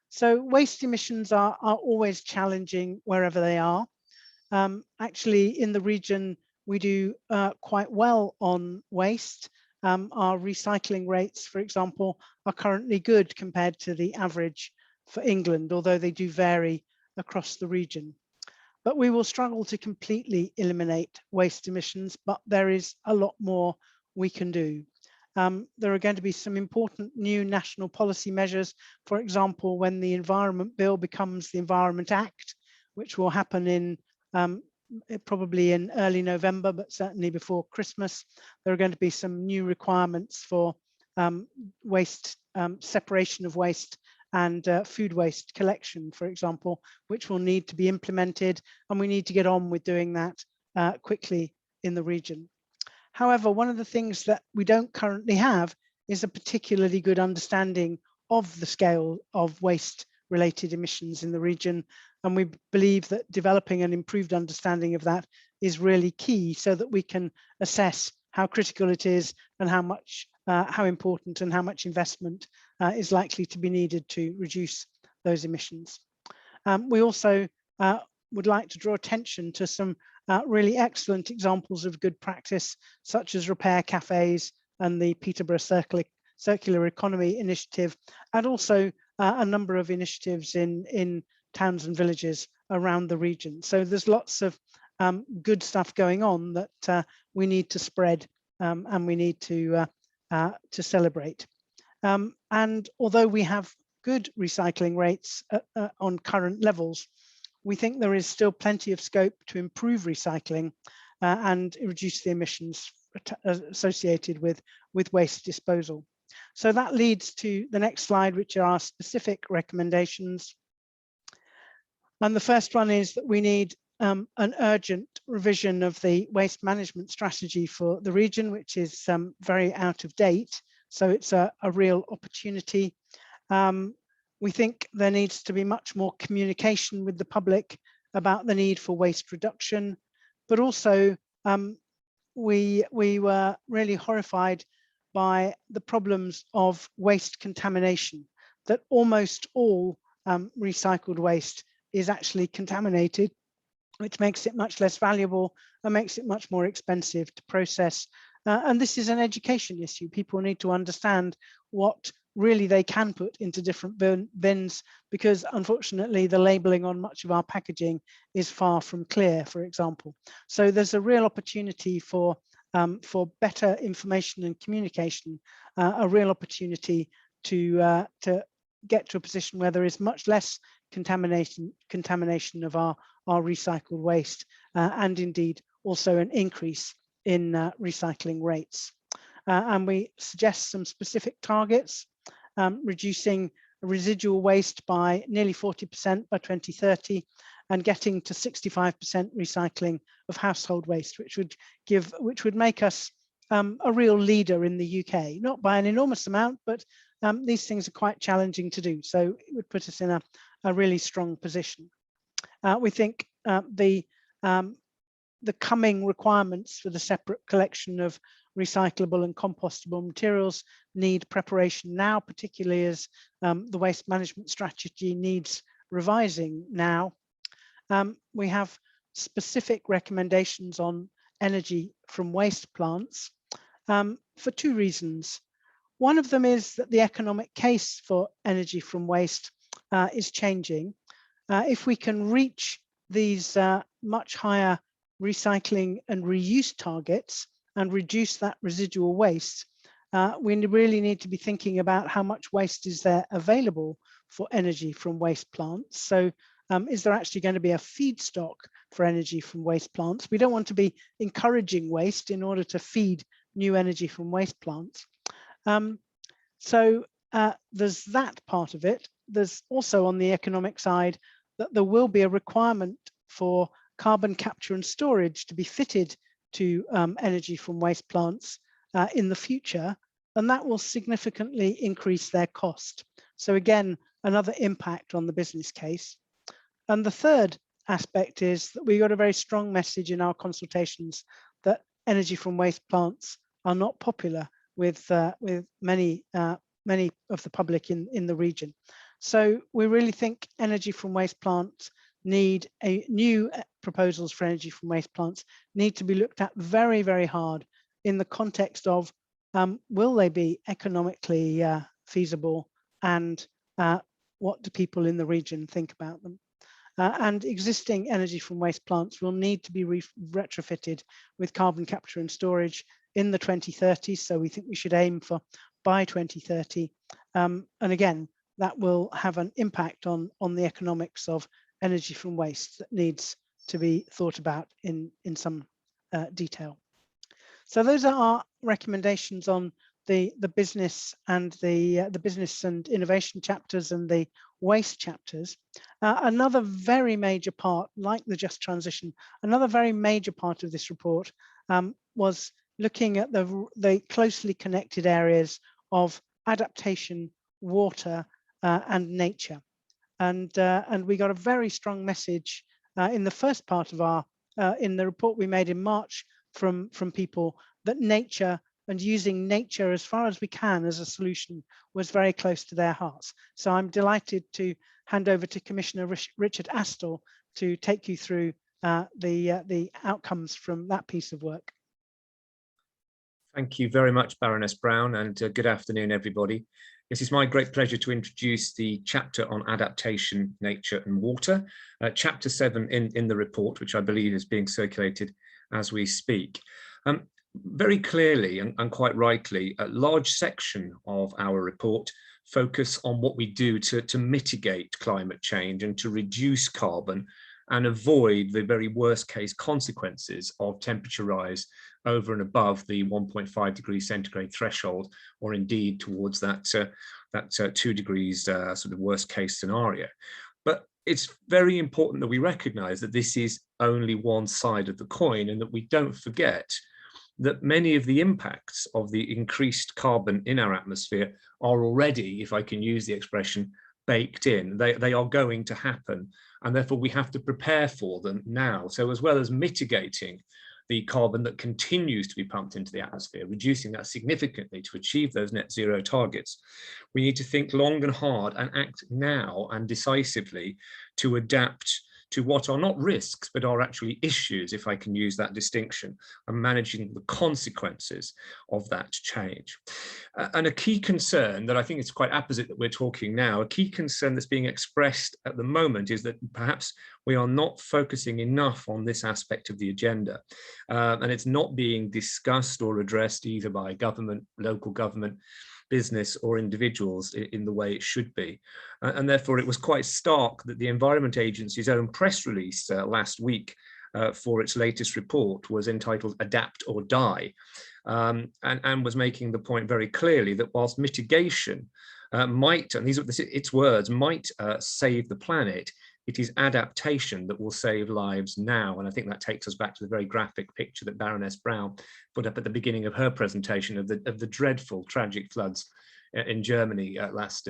So waste emissions are always challenging wherever they are. Actually, in the region, we do quite well on waste. Our recycling rates, for example, are currently good compared to the average for England, although they do vary across the region. But we will struggle to completely eliminate waste emissions, but there is a lot more we can do. There are going to be some important new national policy measures. For example, when the Environment Bill becomes the Environment Act, which will happen in probably in early November, but certainly before Christmas, there are going to be some new requirements for waste, separation of waste and food waste collection, for example, which will need to be implemented, and we need to get on with doing that quickly in the region. However, one of the things that we don't currently have is a particularly good understanding of the scale of waste related emissions in the region. And we believe that developing an improved understanding of that is really key so that we can assess how critical it is and how important and how much investment is likely to be needed to reduce those emissions. We also would like to draw attention to some really excellent examples of good practice, such as repair cafes and the Peterborough Circular Economy Initiative, and also a number of initiatives in towns and villages around the region. So there's lots of good stuff going on that we need to spread and we need to celebrate. And although we have good recycling rates on current levels, we think there is still plenty of scope to improve recycling and reduce the emissions associated with waste disposal. So that leads to the next slide, which are our specific recommendations. And the first one is that we need an urgent revision of the waste management strategy for the region, which is very out of date. So it's a real opportunity. We think there needs to be much more communication with the public about the need for waste reduction, but also we were really horrified by the problems of waste contamination, that almost all recycled waste is actually contaminated, which makes it much less valuable and makes it much more expensive to process. And this is an education issue. People need to understand what really they can put into different bins, because unfortunately the labeling on much of our packaging is far from clear, for example. So there's a real opportunity for better information and communication, a real opportunity to get to a position where there is much less contamination of our recycled waste, and indeed also an increase in recycling rates. And we suggest some specific targets, reducing residual waste by nearly 40% by 2030 and getting to 65% recycling of household waste, which would make us a real leader in the UK, not by an enormous amount, but these things are quite challenging to do. So it would put us in a really strong position. We think the coming requirements for the separate collection of recyclable and compostable materials need preparation now, particularly as the waste management strategy needs revising now. We have specific recommendations on energy from waste plants for two reasons. One of them is that the economic case for energy from waste is changing. If we can reach these much higher recycling and reuse targets and reduce that residual waste, we really need to be thinking about how much waste is there available for energy from waste plants. So is there actually going to be a feedstock for energy from waste plants? We don't want to be encouraging waste in order to feed new energy from waste plants. So there's that part of it. There's also on the economic side that there will be a requirement for carbon capture and storage to be fitted to energy from waste plants in the future, and that will significantly increase their cost. So again, another impact on the business case. And the third aspect is that we got a very strong message in our consultations that energy from waste plants are not popular with many of the public in the region. So we really think energy from waste plants need new proposals for energy from waste plants need to be looked at very, very hard in the context of will they be economically feasible, and what do people in the region think about them? And existing energy from waste plants will need to be retrofitted with carbon capture and storage in the 2030s. So we think we should aim for by 2030. And again, that will have an impact on the economics of energy from waste that needs to be thought about in some detail. So those are our recommendations on the business and the business and innovation chapters and the waste chapters. Another very major part, like the just transition, another very major part of this report was looking at the closely connected areas of adaptation, water, and nature. And we got a very strong message in the first part of our in the report we made in March from people that nature and using nature as far as we can as a solution was very close to their hearts. So I'm delighted to hand over to Commissioner Richard Astle to take you through the outcomes from that piece of work. Thank you very much, Baroness Brown, and good afternoon, everybody. It is my great pleasure to introduce the chapter on adaptation, nature and water, chapter 7 in the report, which I believe is being circulated as we speak. Very clearly and quite rightly, a large section of our report focus on what we do to mitigate climate change and to reduce carbon and avoid the very worst case consequences of temperature rise over and above the 1.5 degrees centigrade threshold, or indeed towards that 2 degrees sort of worst case scenario. But it's very important that we recognize that this is only one side of the coin, and that we don't forget that many of the impacts of the increased carbon in our atmosphere are already, if I can use the expression, baked in. They are going to happen, and therefore we have to prepare for them now. So as well as mitigating the carbon that continues to be pumped into the atmosphere, reducing that significantly to achieve those net zero targets, we need to think long and hard and act now and decisively to adapt to what are not risks, but are actually issues, if I can use that distinction, and managing the consequences of that change. And a key concern that I think is quite apposite that we're talking now, a key concern that's being expressed at the moment is that perhaps we are not focusing enough on this aspect of the agenda. And it's not being discussed or addressed either by government, local government, business or individuals in the way it should be. And therefore it was quite stark that the Environment Agency's own press release last week for its latest report was entitled Adapt or Die, and was making the point very clearly that whilst mitigation might, and these are its words, might save the planet, it is adaptation that will save lives now. And I think that takes us back to the very graphic picture that Baroness Brown put up at the beginning of her presentation of the dreadful, tragic floods in Germany last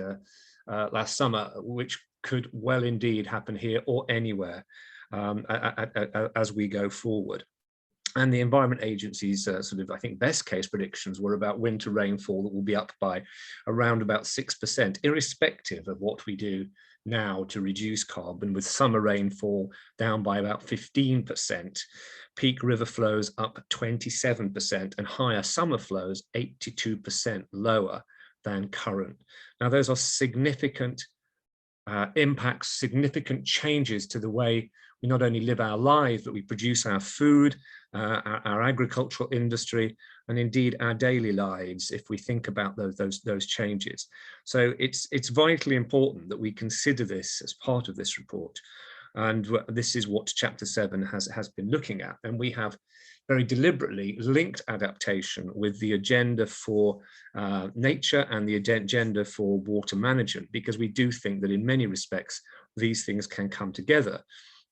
summer, which could well indeed happen here or anywhere as we go forward. And the Environment Agency's sort of, I think, best case predictions were about winter rainfall that will be up by around about 6%, irrespective of what we do now to reduce carbon, with summer rainfall down by about 15%, peak river flows up 27%, and higher summer flows 82% lower than current. Now, those are significant impacts, significant changes to the way we not only live our lives, but we produce our food, our agricultural industry, and indeed our daily lives, if we think about those changes. So it's vitally important that we consider this as part of this report. And this is what Chapter 7 has been looking at. And we have very deliberately linked adaptation with the agenda for nature and the agenda for water management, because we do think that in many respects, these things can come together.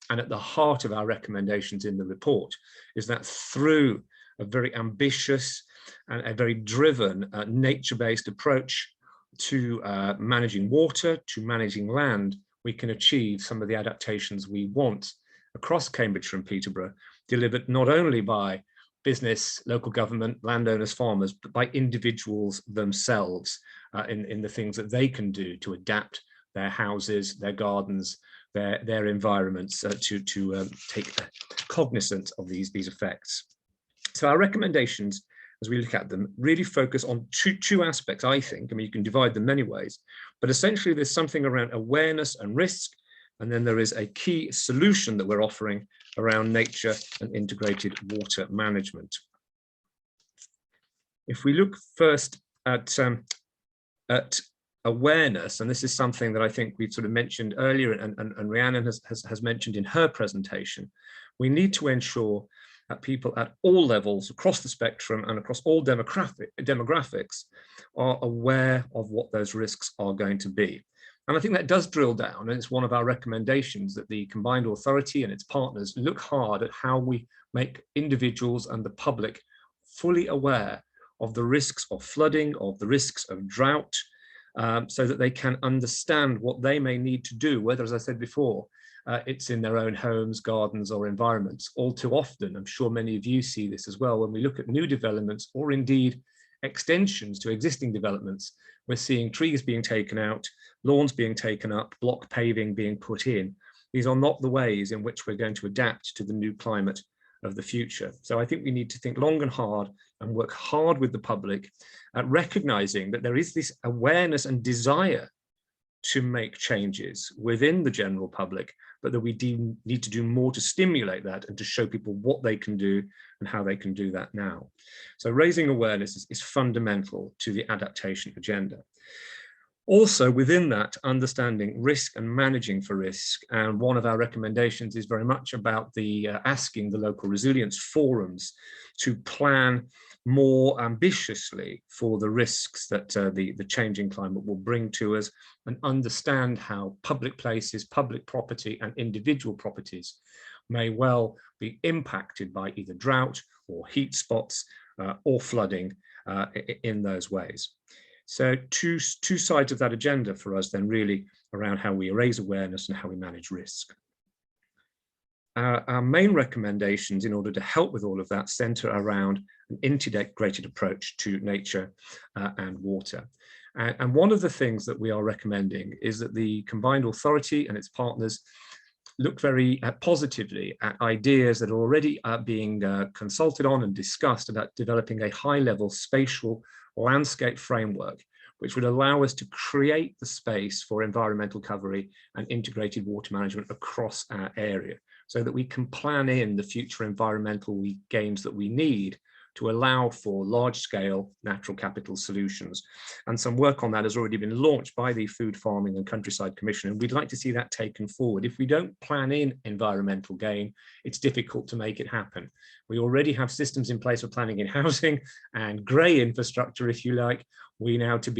And at the heart of our recommendations in the report is that through a very ambitious and a very driven nature-based approach to managing water, to managing land, we can achieve some of the adaptations we want across Cambridgeshire and Peterborough, delivered not only by business, local government, landowners, farmers, but by individuals themselves in the things that they can do to adapt their houses, their gardens, their environments to take cognizance of these effects. So our recommendations, as we look at them, really focus on two aspects, I think. I mean, you can divide them many ways, but essentially there's something around awareness and risk, and then there is a key solution that we're offering around nature and integrated water management. If we look first at awareness, and this is something that I think we've sort of mentioned earlier, and Rhiannon has mentioned in her presentation, we need to ensure that people at all levels across the spectrum and across all demographics are aware of what those risks are going to be. And I think that does drill down, and it's one of our recommendations that the Combined Authority and its partners look hard at how we make individuals and the public fully aware of the risks of flooding, of the risks of drought, so that they can understand what they may need to do, whether, as I said before, it's in their own homes, gardens, or environments. All too often, I'm sure many of you see this as well, when we look at new developments or indeed extensions to existing developments, we're seeing trees being taken out, lawns being taken up, block paving being put in. These are not the ways in which we're going to adapt to the new climate of the future. So I think we need to think long and hard and work hard with the public at recognizing that there is this awareness and desire to make changes within the general public, but that we need to do more to stimulate that and to show people what they can do and how they can do that now. So raising awareness is fundamental to the adaptation agenda. Also within that, understanding risk and managing for risk. And one of our recommendations is very much about the asking the local resilience forums to plan more ambitiously for the risks that the changing climate will bring to us, and understand how public places, public property, and individual properties may well be impacted by either drought or heat spots or flooding in those ways. So two sides of that agenda for us then, really around how we raise awareness and how we manage risk. Our main recommendations in order to help with all of that center around an integrated approach to nature and water. And one of the things that we are recommending is that the Combined Authority and its partners look very positively at ideas that are already being consulted on and discussed about developing a high-level spatial landscape framework, which would allow us to create the space for environmental recovery and integrated water management across our area, so that we can plan in the future environmental gains that we need to allow for large-scale natural capital solutions. And some work on that has already been launched by the Food, Farming and Countryside Commission, and we'd like to see that taken forward. If we don't plan in environmental gain, it's difficult to make it happen. We already have systems in place for planning in housing and grey infrastructure, if you like. We now need to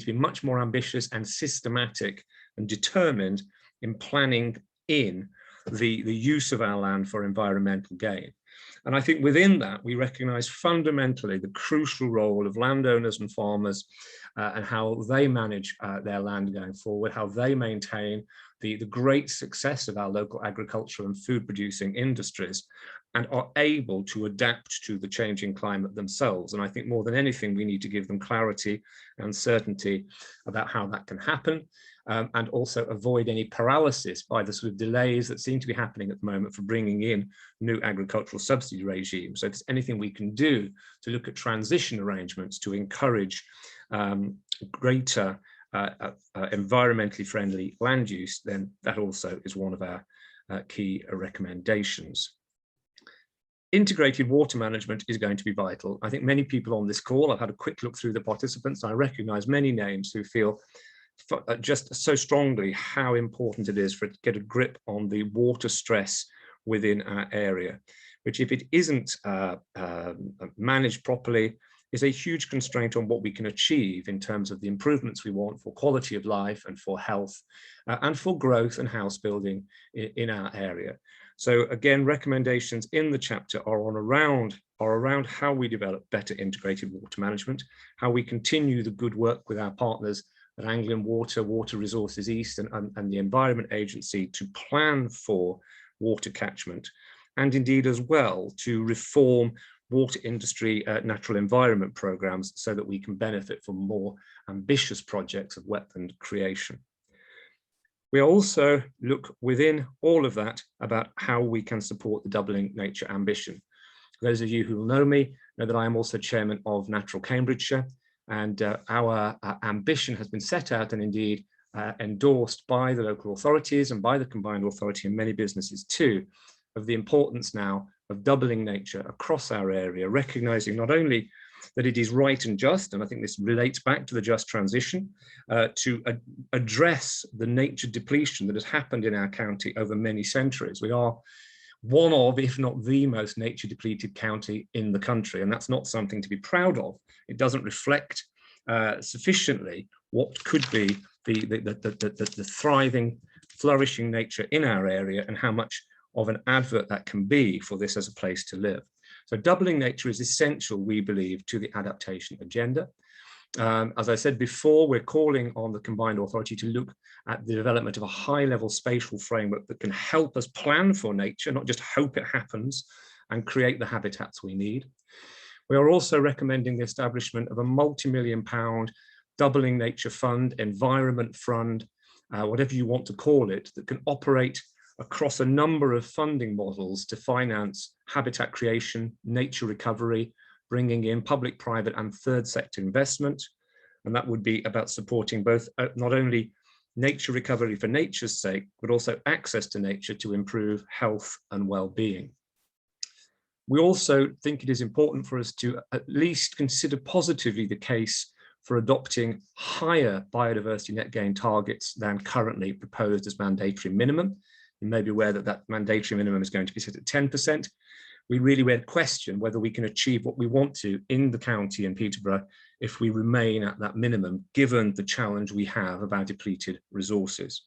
be much more ambitious and systematic and determined in planning in the use of our land for environmental gain. And I think within that, we recognise fundamentally the crucial role of landowners and farmers and how they manage their land going forward, how they maintain the great success of our local agricultural and food producing industries, and are able to adapt to the changing climate themselves. And I think more than anything, we need to give them clarity and certainty about how that can happen, and also avoid any paralysis by the sort of delays that seem to be happening at the moment for bringing in new agricultural subsidy regimes. So if there's anything we can do to look at transition arrangements to encourage greater environmentally friendly land use, then that also is one of our key recommendations. Integrated water management is going to be vital. I think many people on this call, I've had a quick look through the participants, I recognize many names who feel just so strongly how important it is for it to get a grip on the water stress within our area, which, if it isn't managed properly, is a huge constraint on what we can achieve in terms of the improvements we want for quality of life and for health and for growth and house building in our area. So again, recommendations in the chapter are around how we develop better integrated water management, how we continue the good work with our partners at Anglian Water, Water Resources East and the Environment Agency to plan for water catchment, and indeed as well to reform water industry natural environment programs so that we can benefit from more ambitious projects of wetland creation. We also look within all of that about how we can support the doubling nature ambition. Those of you who will know me know that I am also chairman of Natural Cambridgeshire, and our ambition has been set out and indeed endorsed by the local authorities and by the combined authority and many businesses too, of the importance now of doubling nature across our area, recognizing not only that it is right and just, and I think this relates back to the just transition, to address the nature depletion that has happened in our county over many centuries. We are one of, if not the most nature depleted county in the country, and that's not something to be proud of. It doesn't reflect sufficiently what could be the thriving, flourishing nature in our area and how much of an advert that can be for this as a place to live. So doubling nature is essential, we believe, to the adaptation agenda. As I said before, we're calling on the combined authority to look at the development of a high-level spatial framework that can help us plan for nature, not just hope it happens, and create the habitats we need. We are also recommending the establishment of a multi-million-pound doubling nature fund, environment fund, whatever you want to call it, that can operate across a number of funding models to finance habitat creation, nature recovery, bringing in public, private and third sector investment. And that would be about supporting both not only nature recovery for nature's sake, but also access to nature to improve health and well-being. We also think it is important for us to at least consider positively the case for adopting higher biodiversity net gain targets than currently proposed as mandatory minimum. You may be aware that that mandatory minimum is going to be set at 10%. We really would question whether we can achieve what we want to in the county in Peterborough if we remain at that minimum, given the challenge we have of our depleted resources.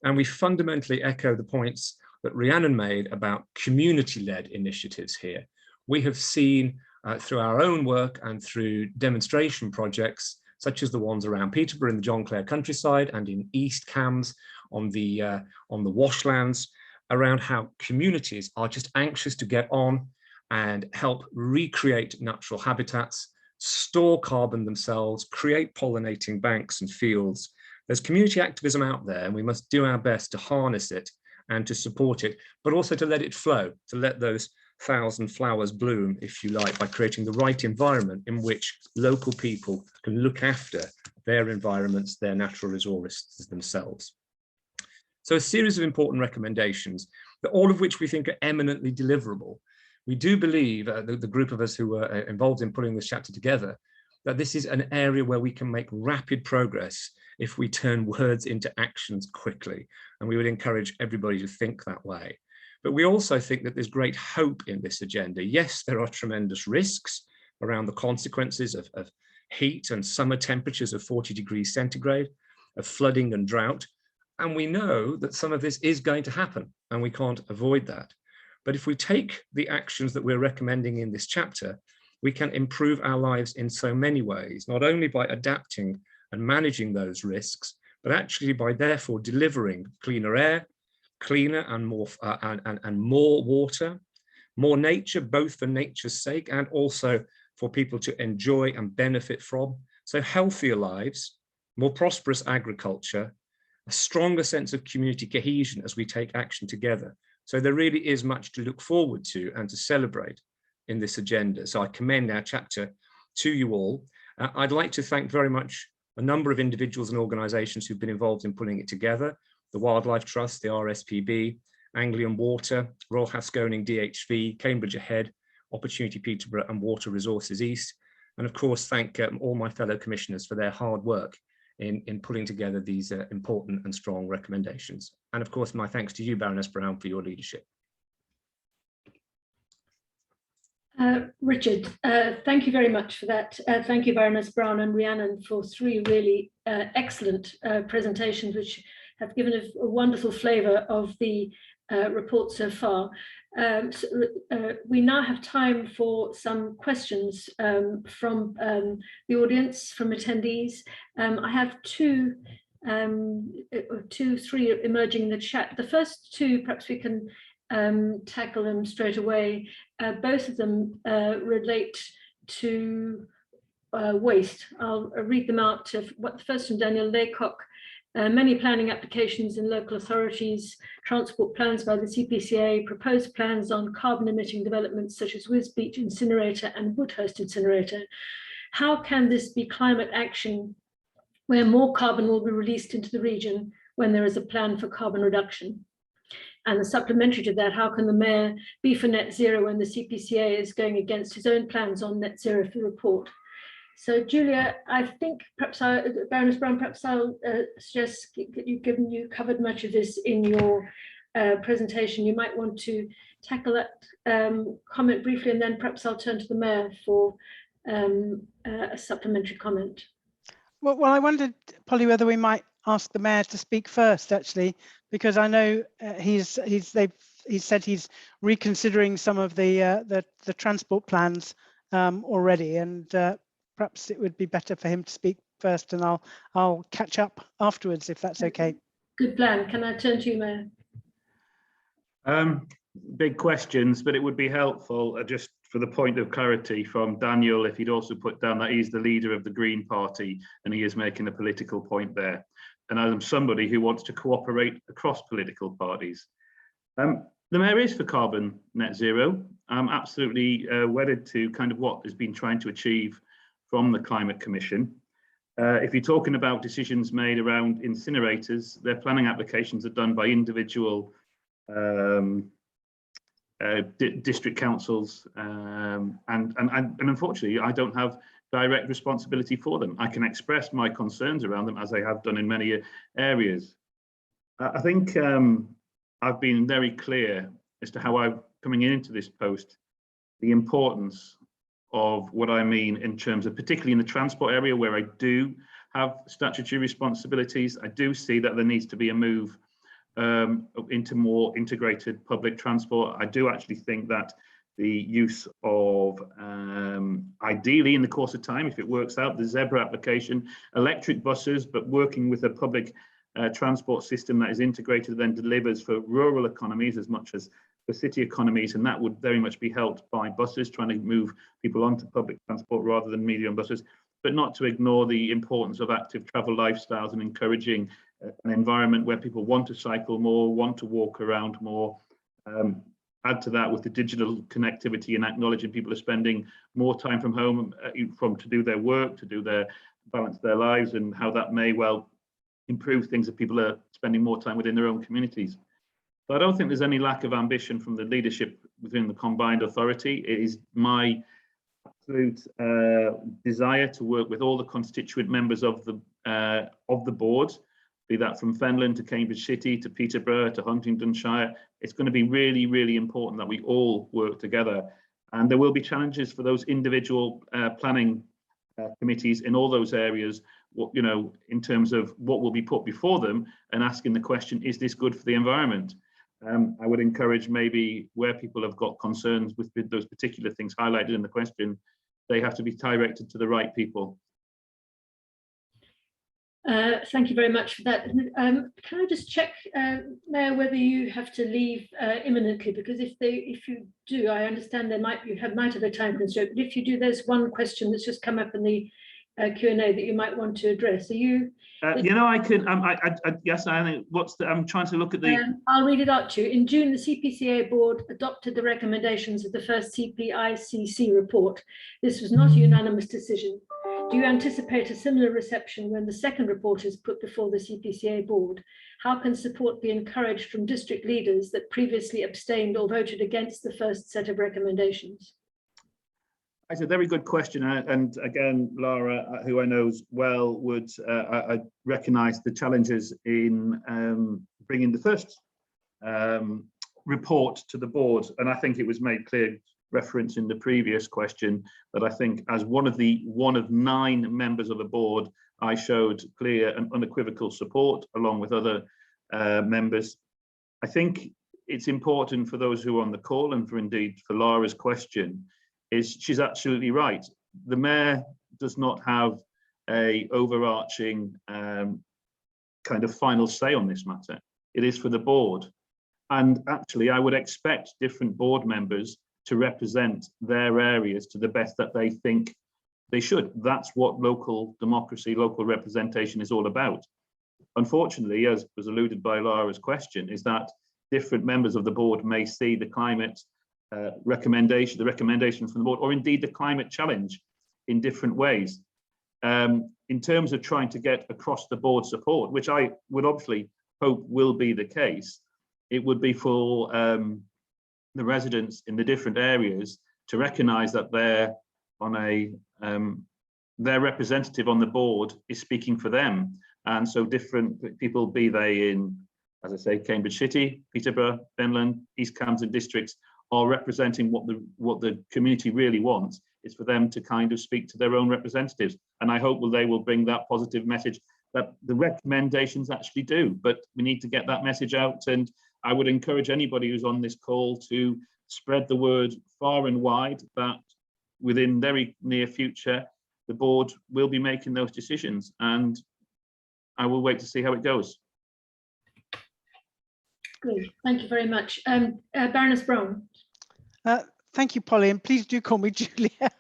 And we fundamentally echo the points that Rhiannon made about community-led initiatives here. We have seen through our own work and through demonstration projects, such as the ones around Peterborough in the John Clare countryside and in East Cambs on the washlands, around how communities are just anxious to get on and help recreate natural habitats, store carbon themselves, create pollinating banks and fields. There's community activism out there, and we must do our best to harness it and to support it, but also to let it flow, to let those 1,000 flowers bloom, if you like, by creating the right environment in which local people can look after their environments, their natural resources themselves. So a series of important recommendations, all of which we think are eminently deliverable. We do believe, the group of us who were involved in putting this chapter together, that this is an area where we can make rapid progress if we turn words into actions quickly. And we would encourage everybody to think that way. But we also think that there's great hope in this agenda. Yes, there are tremendous risks around the consequences of heat and summer temperatures of 40 degrees centigrade, of flooding and drought. And we know that some of this is going to happen and we can't avoid that. But if we take the actions that we're recommending in this chapter, we can improve our lives in so many ways, not only by adapting and managing those risks, but actually by therefore delivering cleaner air, cleaner and more water, more nature, both for nature's sake and also for people to enjoy and benefit from. So healthier lives, more prosperous agriculture, a stronger sense of community cohesion as we take action together. So there really is much to look forward to and to celebrate in this agenda. So I commend our chapter to you all. I'd like to thank very much a number of individuals and organisations who've been involved in putting it together: the Wildlife Trust, the RSPB, Anglian Water, Royal Haskoning DHV, Cambridgeshire Head, Opportunity Peterborough and Water Resources East. And of course, thank all my fellow commissioners for their hard work in pulling together these important and strong recommendations. And of course, my thanks to you, Baroness Brown, for your leadership. Richard, thank you very much for that. Thank you, Baroness Brown and Rhiannon, for three really excellent presentations, which have given a wonderful flavour of the report so far. We now have time for some questions from the audience, from attendees. I have three emerging in the chat. The first two, perhaps we can tackle them straight away. Both of them relate to waste. I'll read them out. The first from Daniel Laycock. Many planning applications in local authorities, transport plans by the CPCA, proposed plans on carbon emitting developments such as Wisbeach incinerator and Woodhurst incinerator. How can this be climate action where more carbon will be released into the region when there is a plan for carbon reduction? And the supplementary to that, how can the mayor be for net zero when the CPCA is going against his own plans on net zero for the report? So Julia, I think perhaps Baroness Brown, perhaps I'll suggest, given you covered much of this in your presentation, you might want to tackle that comment briefly, and then perhaps I'll turn to the mayor for a supplementary comment. Well, I wondered, Polly, whether we might ask the mayor to speak first, actually, because I know he said he's reconsidering some of the transport plans already, and perhaps it would be better for him to speak first, and I'll catch up afterwards, if that's okay. Good plan. Can I turn to you, Mayor? Big questions, but it would be helpful just for the point of clarity from Daniel, if he'd also put down that he's the leader of the Green Party and he is making a political point there. And I'm somebody who wants to cooperate across political parties. The mayor is for carbon net zero. I'm absolutely wedded to kind of what has been trying to achieve from the Climate Commission. If you're talking about decisions made around incinerators, their planning applications are done by individual district councils, and unfortunately I don't have direct responsibility for them. I can express my concerns around them, as I have done in many areas. I think I've been very clear as to how I'm coming into this post, the importance of what I mean in terms of, particularly in the transport area where I do have statutory responsibilities, I do see that there needs to be a move into more integrated public transport. I do actually think that the use of, ideally in the course of time, if it works out, the Zebra application, electric buses, but working with a public transport system that is integrated and then delivers for rural economies as much as for city economies, and that would very much be helped by buses, trying to move people onto public transport rather than medium buses, but not to ignore the importance of active travel lifestyles and encouraging an environment where people want to cycle more, want to walk around more. Add to that with the digital connectivity and acknowledging people are spending more time from home to do their work, to balance their lives, and how that may well improve things if people are spending more time within their own communities. So I don't think there's any lack of ambition from the leadership within the combined authority. It is my absolute desire to work with all the constituent members of the board, be that from Fenland to Cambridge City to Peterborough to Huntingdonshire. It's going to be really, really important that we all work together. And there will be challenges for those individual planning committees in all those areas, in terms of what will be put before them, and asking the question, is this good for the environment? I would encourage, maybe where people have got concerns with those particular things highlighted in the question, they have to be directed to the right people. Thank you very much for that. Can I just check, Mayor, whether you have to leave imminently? Because if you do, I understand might have a time constraint. But if you do, there's one question that's just come up in the Q&A that you might want to address. Are you? I can. Yes, I think. I'm trying to look at the. I'll read it out to you. In June, the CPCA board adopted the recommendations of the first CPICC report. This was not a unanimous decision. Do you anticipate a similar reception when the second report is put before the CPCA board? How can support be encouraged from district leaders that previously abstained or voted against the first set of recommendations? It's a very good question, and again, Laura, who I know well, would I recognise the challenges in bringing the first report to the board, and I think it was made clear, reference in the previous question, that I think as one of 9 members of the board, I showed clear and unequivocal support along with other members. I think it's important for those who are on the call, and for Laura's question, is she's absolutely right. The mayor does not have a overarching kind of final say on this matter. It is for the board. And actually, I would expect different board members to represent their areas to the best that they think they should. That's what local democracy, local representation is all about. Unfortunately, as was alluded by Laura's question, is that different members of the board may see the climate recommendation from the board, or indeed the climate challenge, in different ways. In terms of trying to get across the board support, which I would obviously hope will be the case, it would be for the residents in the different areas to recognise that their representative on the board is speaking for them, and so different people, be they in, as I say, Cambridge City, Peterborough, Fenland, East Camden districts, are representing what the community really wants. Is for them to kind of speak to their own representatives, and I hope they will bring that positive message that the recommendations actually do. But we need to get that message out, and I would encourage anybody who's on this call to spread the word far and wide that within very near future the board will be making those decisions, and I will wait to see how it goes. Good, thank you very much. Baroness Brown. Thank you, Polly, and please do call me Julia.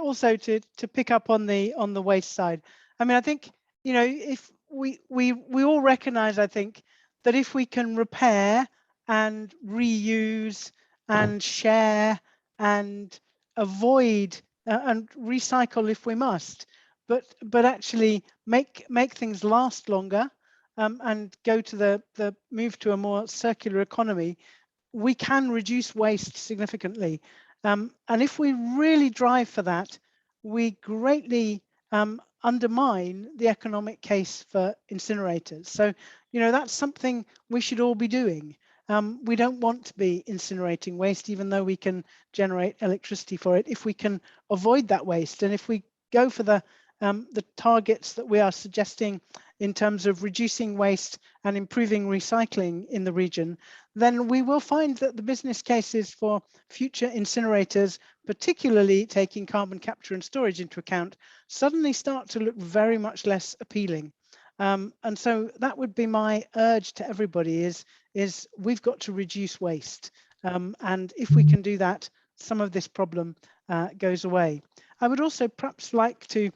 Also to pick up on the waste side. I mean, I think, you know, if we all recognise, I think, that if we can repair and reuse and share and avoid and recycle if we must, but actually make things last longer, and go to the move to a more circular economy, we can reduce waste significantly. And if we really drive for that, we greatly undermine the economic case for incinerators. So, you know, that's something we should all be doing. We don't want to be incinerating waste, even though we can generate electricity for it. If we can avoid that waste, and if we go for the targets that we are suggesting in terms of reducing waste and improving recycling in the region, then we will find that the business cases for future incinerators, particularly taking carbon capture and storage into account, suddenly start to look very much less appealing. And so that would be my urge to everybody is we've got to reduce waste. And if we can do that, some of this problem goes away. I would also perhaps like to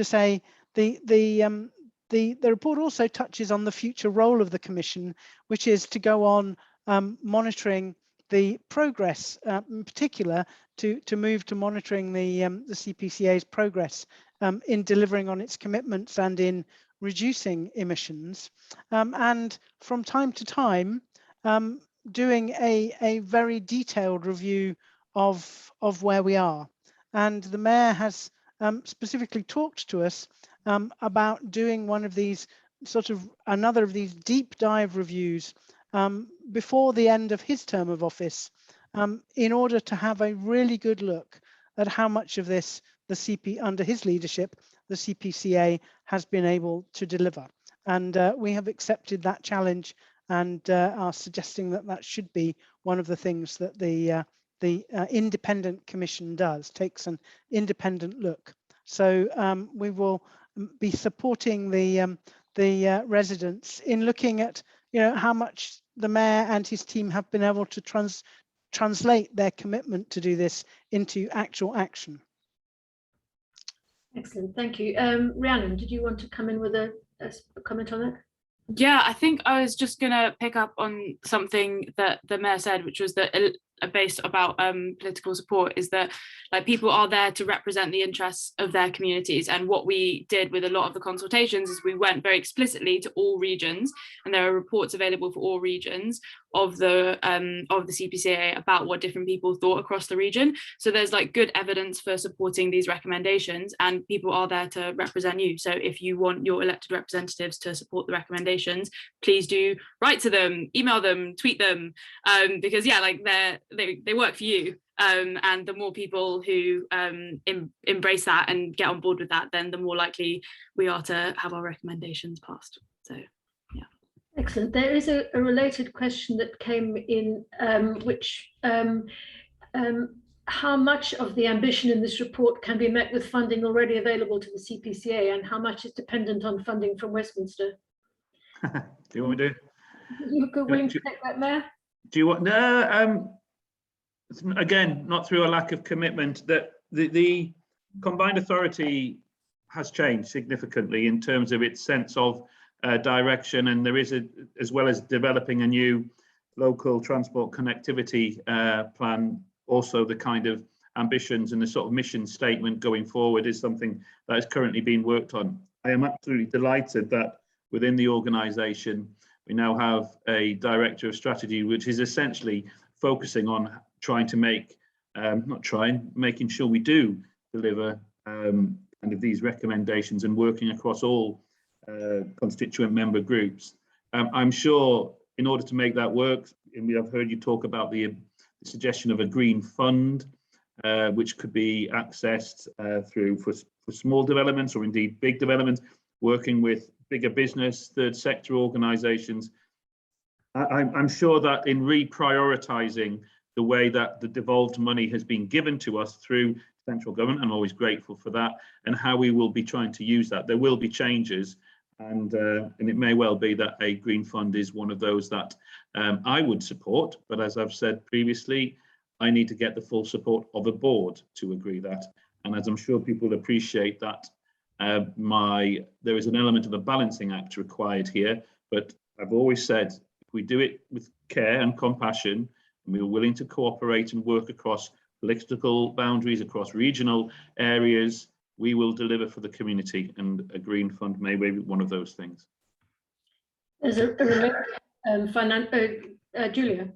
say the report also touches on the future role of the Commission, which is to go on monitoring the progress, in particular to move to monitoring the CPCA's progress in delivering on its commitments and in reducing emissions, and from time to time doing a very detailed review of where we are. And the Mayor has specifically talked to us about doing one of these another of these deep dive reviews before the end of his term of office, in order to have a really good look at how much of this under his leadership, the CPCA has been able to deliver. And we have accepted that challenge and are suggesting that that should be one of the things that the independent commission does, takes an independent look. So we will be supporting the residents in looking at, how much the mayor and his team have been able to translate their commitment to do this into actual action. Excellent, thank you. Rhiannon, did you want to come in with a comment on that? Yeah, I think I was just going to pick up on something that the mayor said, which was that based about political support, is that like people are there to represent the interests of their communities. And what we did with a lot of the consultations is we went very explicitly to all regions, and there are reports available for all regions of the CPCA about what different people thought across the region. So there's like good evidence for supporting these recommendations, and people are there to represent you. So if you want your elected representatives to support the recommendations, please do write to them, email them, tweet them, because yeah, like they work for you. And the more people who embrace that and get on board with that, then the more likely we are to have our recommendations passed. So yeah. Excellent. There is a related question that came in, which how much of the ambition in this report can be met with funding already available to the CPCA, and how much is dependent on funding from Westminster? Do you want me to? You willing to take that, Mayor? Do you want? No. Again, not through a lack of commitment. That the combined authority has changed significantly in terms of its sense of direction, and there is as well as developing a new local transport connectivity plan, also the kind of ambitions and the sort of mission statement going forward is something that is currently being worked on. I am absolutely delighted that within the organisation we now have a director of strategy, which is essentially focusing on trying to making sure we do deliver kind of these recommendations and working across all constituent member groups. I'm sure in order to make that work, and we have heard you talk about the suggestion of a green fund, which could be accessed for small developments or indeed big developments, working with bigger business, third sector organisations. I'm sure that in reprioritising the way that the devolved money has been given to us through central government, I'm always grateful for that, and how we will be trying to use that. There will be changes, and it may well be that a green fund is one of those that I would support, but as I've said previously, I need to get the full support of a board to agree that. And as I'm sure people appreciate that, there is an element of a balancing act required here, but I've always said if we do it with care and compassion, and we are willing to cooperate and work across political boundaries, across regional areas, we will deliver for the community, and a green fund may be one of those things. There's a related Julia.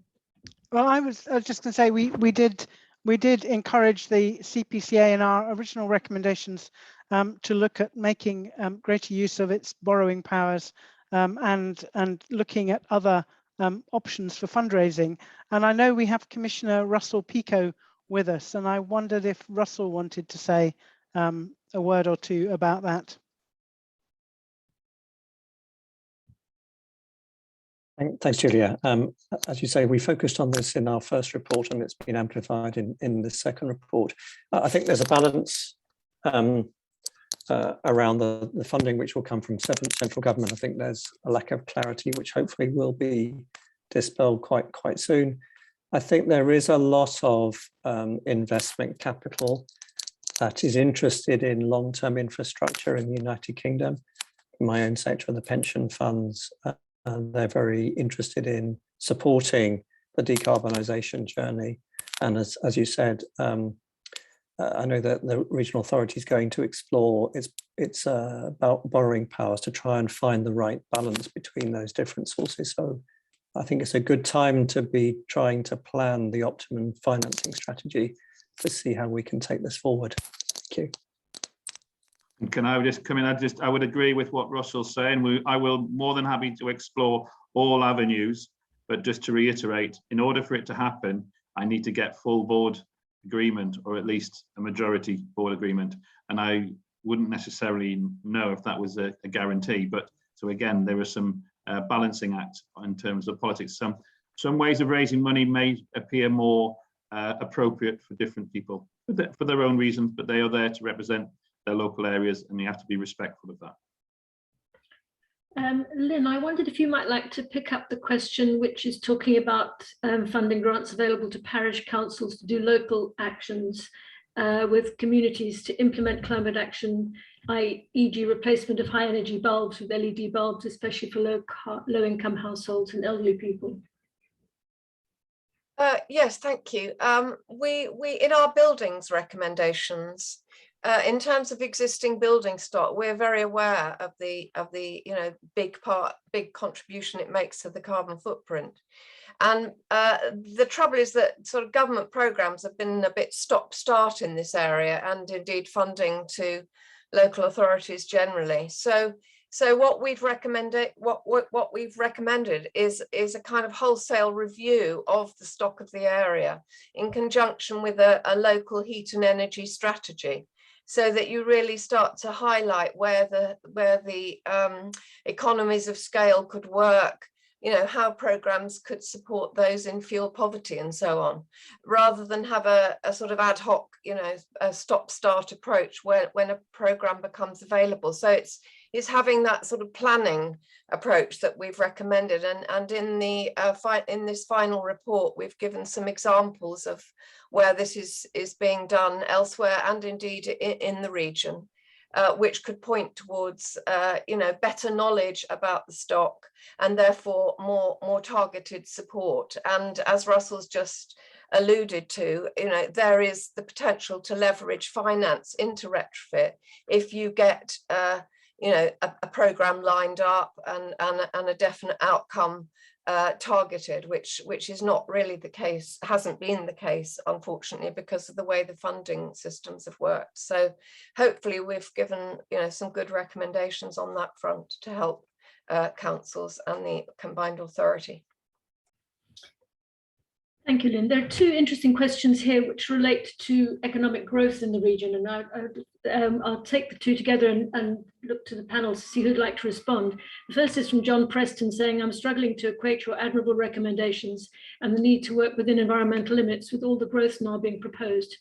Well, I was just going to say we did encourage the CPCA in our original recommendations to look at making greater use of its borrowing powers and looking at other options for fundraising. And I know we have Commissioner Russell Pico with us, and I wondered if Russell wanted to say a word or two about that. Thanks, Julia. As you say, we focused on this in our first report, and it's been amplified in the second report. I think there's a balance around the funding which will come from central government. I think there's a lack of clarity, which hopefully will be dispelled quite soon. I think there is a lot of investment capital that is interested in long-term infrastructure in the United Kingdom. In my own sector, the pension funds, they're very interested in supporting the decarbonisation journey. And as you said, I know that the regional authority is going to explore it's about borrowing powers to try and find the right balance between those different sources. So I think it's a good time to be trying to plan the optimum financing strategy to see how we can take this forward. Thank you. And can I just come in? I would agree with what Russell's saying. I will more than happy to explore all avenues, but just to reiterate, in order for it to happen, I need to get full board agreement, or at least a majority board agreement. And I wouldn't necessarily know if that was a guarantee. But so again, there are some balancing acts in terms of politics. Some ways of raising money may appear more appropriate for different people for their own reasons, but they are there to represent their local areas, and you have to be respectful of that. Lynn, I wondered if you might like to pick up the question which is talking about funding grants available to parish councils to do local actions with communities to implement climate action, e.g. replacement of high energy bulbs with LED bulbs, especially for low income households and elderly people. Yes, thank you. We in our buildings recommendations, in terms of existing building stock, we're very aware of the big contribution it makes to the carbon footprint. And the trouble is that sort of government programs have been a bit stop-start in this area, and indeed funding to local authorities generally. So what we've recommended, is a kind of wholesale review of the stock of the area in conjunction with a local heat and energy strategy, so that you really start to highlight where the economies of scale could work, how programs could support those in fuel poverty and so on, rather than have a sort of ad hoc, a stop-start approach when a program becomes available. So it's having that sort of planning approach that we've recommended, and in this final report we've given some examples of where this is being done elsewhere, and indeed in the region, which could point towards better knowledge about the stock, and therefore more targeted support. And as Russell's just alluded to, there is the potential to leverage finance into retrofit if you get a program lined up and a definite outcome targeted, which is not really the case, hasn't been the case, unfortunately, because of the way the funding systems have worked. So hopefully we've given some good recommendations on that front to help councils and the combined authority. Thank you, Lynn. There are two interesting questions here which relate to economic growth in the region, and I'll take the two together and look to the panel to see who'd like to respond. The first is from John Preston saying, I'm struggling to equate your admirable recommendations and the need to work within environmental limits with all the growth now being proposed,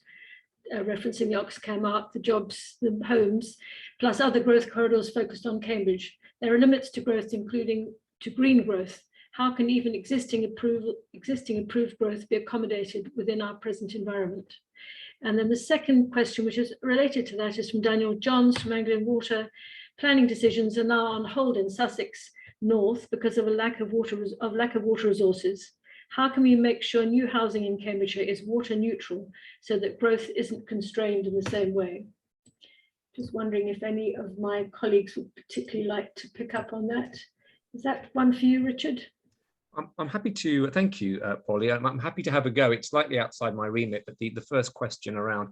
referencing the Oxcam Arc, the jobs, the homes, plus other growth corridors focused on Cambridge. There are limits to growth, including to green growth. How can even existing approved growth be accommodated within our present environment? And then the second question, which is related to that, is from Daniel Johns from Anglian Water. Planning decisions are now on hold in Sussex North because of a lack of water resources. How can we make sure new housing in Cambridgeshire is water neutral so that growth isn't constrained in the same way? Just wondering if any of my colleagues would particularly like to pick up on that. Is that one for you, Richard? I'm happy to, thank you, Polly. I'm happy to have a go. It's slightly outside my remit, but the first question around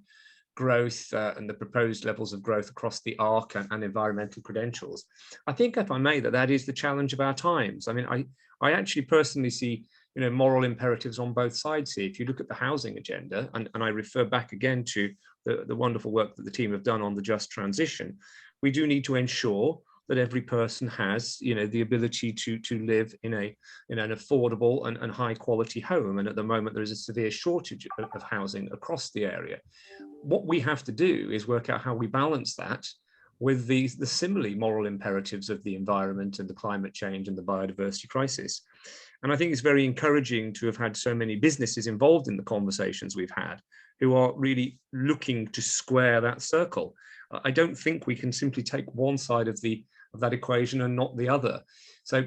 growth and the proposed levels of growth across the ARC and environmental credentials. I think, if I may, that is the challenge of our times. I mean, I actually personally see moral imperatives on both sides here. If you look at the housing agenda, and I refer back again to the wonderful work that the team have done on the just transition, we do need to ensure that every person has, the ability to live in an affordable and high quality home. And at the moment, there is a severe shortage of housing across the area. What we have to do is work out how we balance that with the similarly moral imperatives of the environment and the climate change and the biodiversity crisis. And I think it's very encouraging to have had so many businesses involved in the conversations we've had who are really looking to square that circle. I don't think we can simply take one side of that equation and not the other. So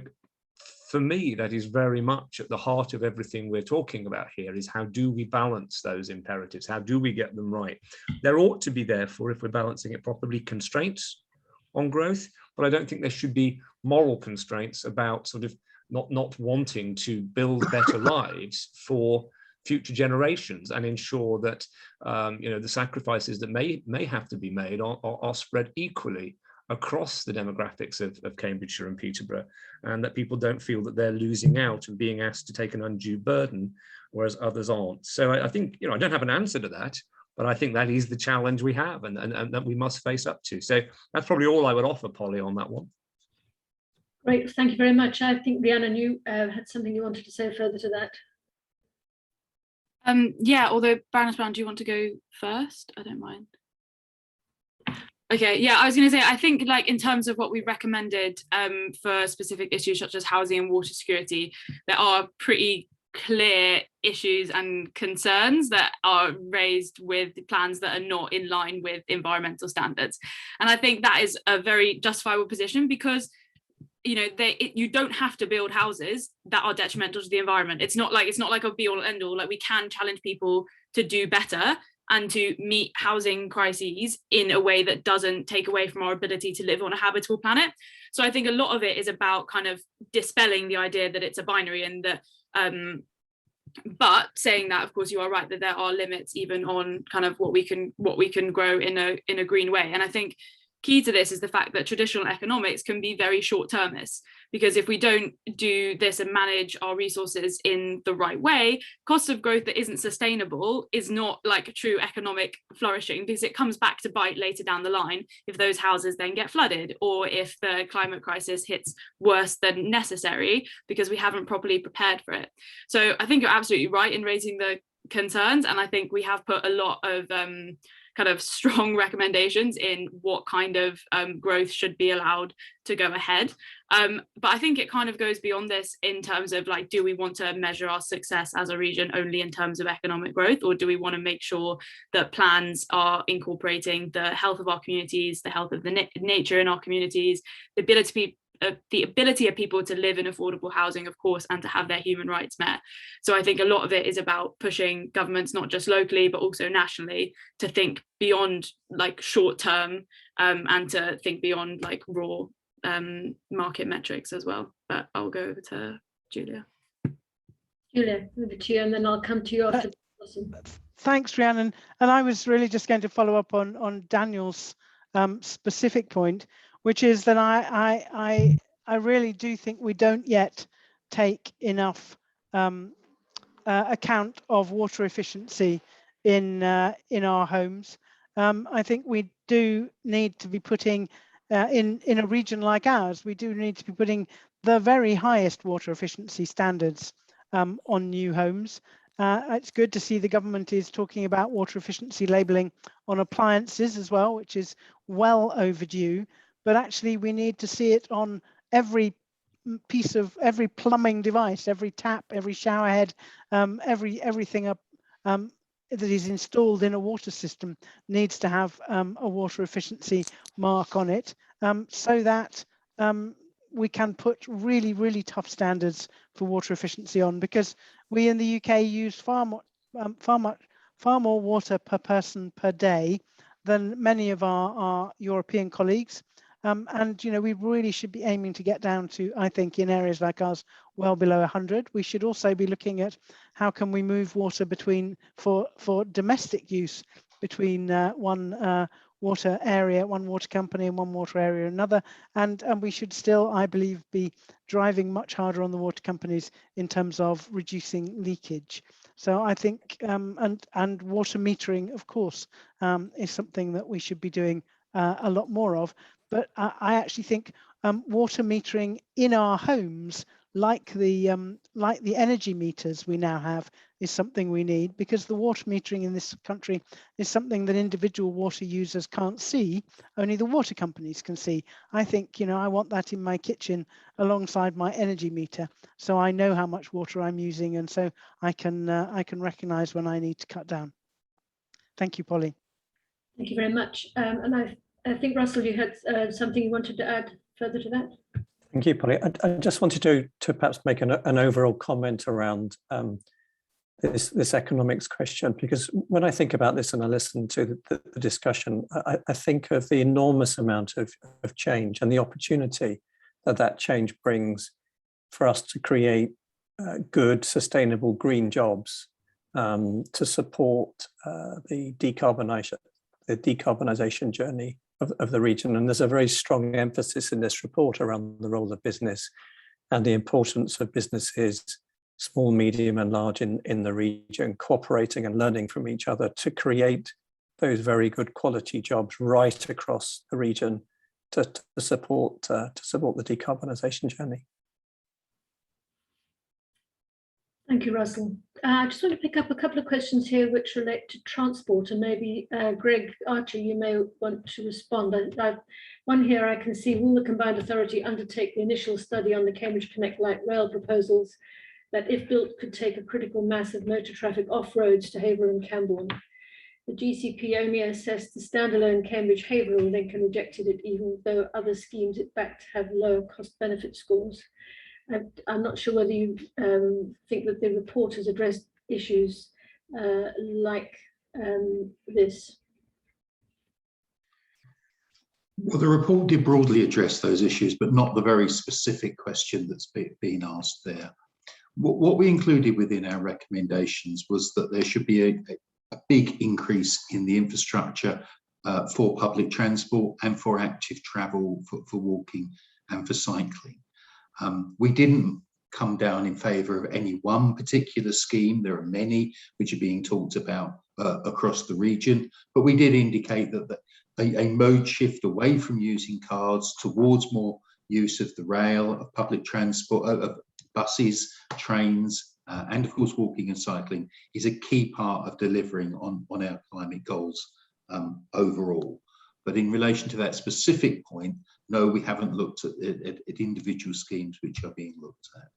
for me, that is very much at the heart of everything we're talking about here, is how do we balance those imperatives? How do we get them right? There ought to be, therefore, if we're balancing it properly, constraints on growth, but I don't think there should be moral constraints about sort of not wanting to build better lives for future generations and ensure that the sacrifices that may have to be made are spread equally across the demographics of Cambridgeshire and Peterborough, and that people don't feel that they're losing out and being asked to take an undue burden, whereas others aren't. So I think, I don't have an answer to that, but I think that is the challenge we have and that we must face up to. So that's probably all I would offer, Polly, on that one. Great, thank you very much. I think, Rhiannon, you had something you wanted to say further to that. Yeah, although Baroness Brown, do you want to go first? I don't mind. Okay, yeah, I was going to say, I think like in terms of what we recommended for specific issues such as housing and water security, there are pretty clear issues and concerns that are raised with plans that are not in line with environmental standards. And I think that is a very justifiable position because you know you don't have to build houses that are detrimental to the environment. It's not like a be all end all. Like, we can challenge people to do better and to meet housing crises in a way that doesn't take away from our ability to live on a habitable planet. So I think a lot of it is about kind of dispelling the idea that it's a binary, and that but saying that, of course, you are right that there are limits even on kind of what we can grow in a green way. And I think key to this is the fact that traditional economics can be very short-termist, because if we don't do this and manage our resources in the right way, cost of growth that isn't sustainable is not like a true economic flourishing, because it comes back to bite later down the line if those houses then get flooded, or if the climate crisis hits worse than necessary because we haven't properly prepared for it. So I think you're absolutely right in raising the concerns, and I think we have put a lot of kind of strong recommendations in what kind of growth should be allowed to go ahead. But I think it kind of goes beyond this in terms of like, do we want to measure our success as a region only in terms of economic growth, or do we want to make sure that plans are incorporating the health of our communities, the health of the nature in our communities, the ability of people to live in affordable housing, of course, and to have their human rights met. So I think a lot of it is about pushing governments, not just locally, but also nationally, to think beyond like short term and to think beyond like raw market metrics as well. But I'll go over to Julia. Julia, over to you, and then I'll come to you after. Thanks, Rhiannon. And I was really just going to follow up on Daniel's specific point, which is that I really do think we don't yet take enough account of water efficiency in our homes. I think we do need to be putting in a region like ours, we do need to be putting the very highest water efficiency standards on new homes. It's good to see the government is talking about water efficiency labelling on appliances as well, which is well overdue. But actually we need to see it on every piece of every plumbing device, every tap, every shower head, everything that is installed in a water system needs to have a water efficiency mark on it, so that we can put really, really tough standards for water efficiency on, because we in the UK use far more water per person per day than many of our European colleagues. And you know, we really should be aiming to get down to, I think, in areas like ours, well below 100. We should also be looking at how can we move water between for domestic use between one water area, one water company, and one water area another. And we should still, I believe, be driving much harder on the water companies in terms of reducing leakage. So I think and water metering, of course, is something that we should be doing a lot more of. But I actually think water metering in our homes, like the energy meters we now have, is something we need, because the water metering in this country is something that individual water users can't see, only the water companies can see. I think, you know, I want that in my kitchen alongside my energy meter, so I know how much water I'm using, and so I can recognise when I need to cut down. Thank you, Polly. Thank you very much. And I think, Russell, you had something you wanted to add further to that. Thank you, Polly. I just wanted to perhaps make an overall comment around this economics question, because when I think about this and I listen to the discussion, I think of the enormous amount of change and the opportunity that change brings for us to create good, sustainable green jobs to support the decarbonisation journey of the region. And there's a very strong emphasis in this report around the role of business and the importance of businesses, small, medium and large in the region, cooperating and learning from each other to create those very good quality jobs right across the region to support the decarbonisation journey. Thank you, Russell. I just want to pick up a couple of questions here which relate to transport, and maybe Greg Archer, you may want to respond. One here I can see, will the combined authority undertake the initial study on the Cambridge Connect Light Rail proposals that, if built, could take a critical mass of motor traffic off roads to Haverhill and Cambourne? The GCP only assessed the standalone Cambridge Haverhill link and rejected it, even though other schemes it backed have lower cost benefit scores. I'm not sure whether you think that the report has addressed issues like this. Well, the report did broadly address those issues, but not the very specific question that's been asked there. What we included within our recommendations was that there should be a big increase in the infrastructure for public transport and for active travel, for walking and for cycling. We didn't come down in favour of any one particular scheme. There are many which are being talked about across the region, but we did indicate that a mode shift away from using cars towards more use of the rail, of public transport, of buses, trains, and of course walking and cycling is a key part of delivering on our climate goals overall. But in relation to that specific point, no, we haven't looked at individual schemes which are being looked at.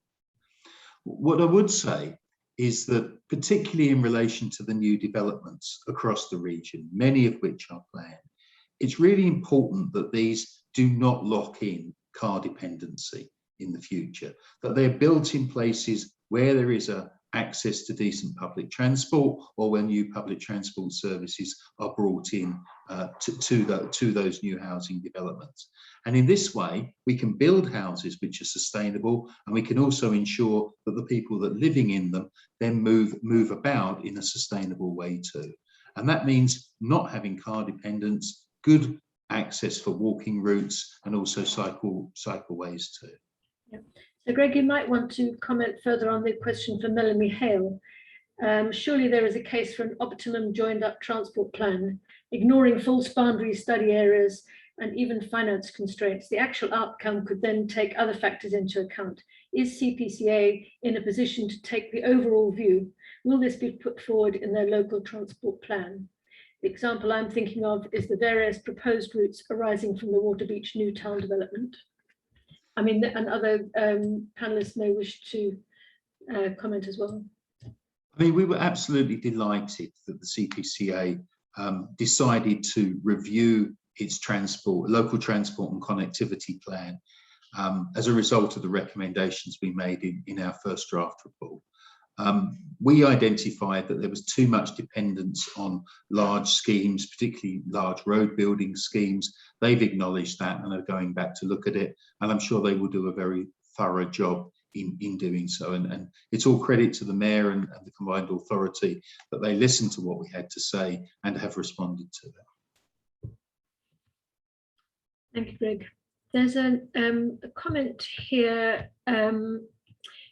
What I would say is that, particularly in relation to the new developments across the region, many of which are planned, it's really important that these do not lock in car dependency in the future, that they're built in places where there is access to decent public transport, or when new public transport services are brought in to those new housing developments. And in this way, we can build houses which are sustainable, and we can also ensure that the people that are living in them then move about in a sustainable way too. And that means not having car dependence, good access for walking routes, and also cycleways too. Yeah. So Greg, you might want to comment further on the question for Melanie Hale. Surely there is a case for an optimum joined up transport plan, ignoring false boundary study areas and even finance constraints. The actual outcome could then take other factors into account. Is CPCA in a position to take the overall view? Will this be put forward in their local transport plan? The example I'm thinking of is the various proposed routes arising from the Waterbeach New Town development. I mean, and other panelists may wish to comment as well. I mean, we were absolutely delighted that the CPCA decided to review its local transport and connectivity plan as a result of the recommendations we made in our first draft report. We identified that there was too much dependence on large schemes, particularly large road building schemes. They've acknowledged that and are going back to look at it, and I'm sure they will do a very thorough job in doing so. And it's all credit to the Mayor and the Combined Authority that they listened to what we had to say and have responded to that. Thank you, Greg. There's a comment here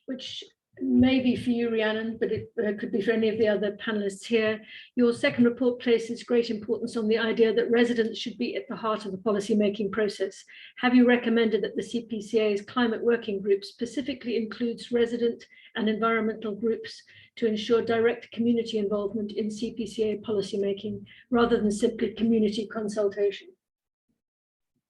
which may be for you, Rhiannon, but it could be for any of the other panelists here. Your second report places great importance on the idea that residents should be at the heart of the policy-making process. Have you recommended that the CPCA's climate working group specifically includes resident and environmental groups to ensure direct community involvement in CPCA policy-making rather than simply community consultation?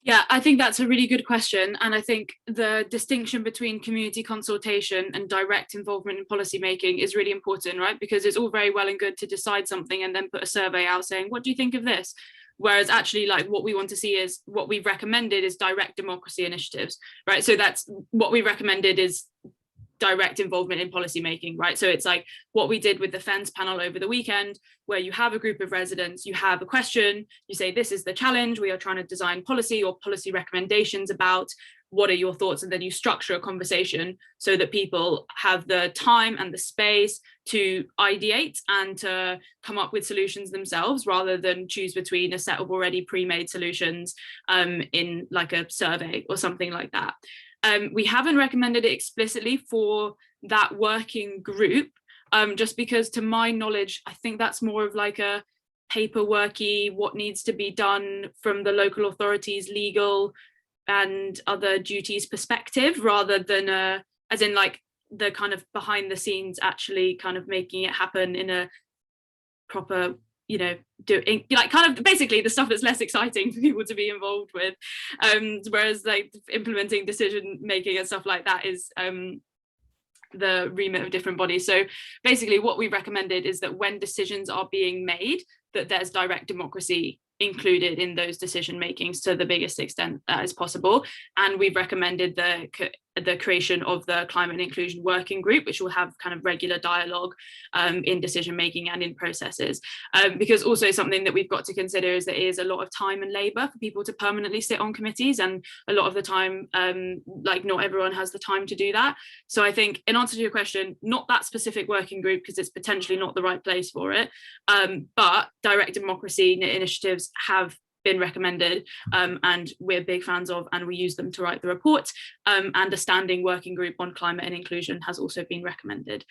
Yeah, I think that's a really good question. And I think the distinction between community consultation and direct involvement in policy making is really important, right? Because it's all very well and good to decide something and then put a survey out saying, what do you think of this? Whereas actually, like, what we want to see is what we've recommended is direct democracy initiatives, right? So that's what we recommended is direct involvement in policy making, right? So it's like what we did with the Fens panel over the weekend, where you have a group of residents, you have a question, you say, this is the challenge, we are trying to design policy or policy recommendations about, what are your thoughts? And then you structure a conversation so that people have the time and the space to ideate and to come up with solutions themselves, rather than choose between a set of already pre-made solutions in like a survey or something like that. We haven't recommended it explicitly for that working group, just because to my knowledge, I think that's more of like a paperworky, what needs to be done from the local authorities, legal and other duties perspective, rather than as in like the kind of behind the scenes actually kind of making it happen in a proper, you know, doing like kind of basically the stuff that's less exciting for people to be involved with, whereas like implementing decision making and stuff like that is the remit of different bodies. So basically what we recommended is that when decisions are being made, that there's direct democracy included in those decision makings to the biggest extent that is possible. And we've recommended the creation of the Climate and Inclusion Working Group, which will have kind of regular dialogue in decision making and in processes. Because also something that we've got to consider is there is a lot of time and labour for people to permanently sit on committees, and a lot of the time, like not everyone has the time to do that. So I think in answer to your question, not that specific working group because it's potentially not the right place for it, but direct democracy initiatives have been recommended, and we're big fans of, and we use them to write the report. And a standing working group on climate and inclusion has also been recommended.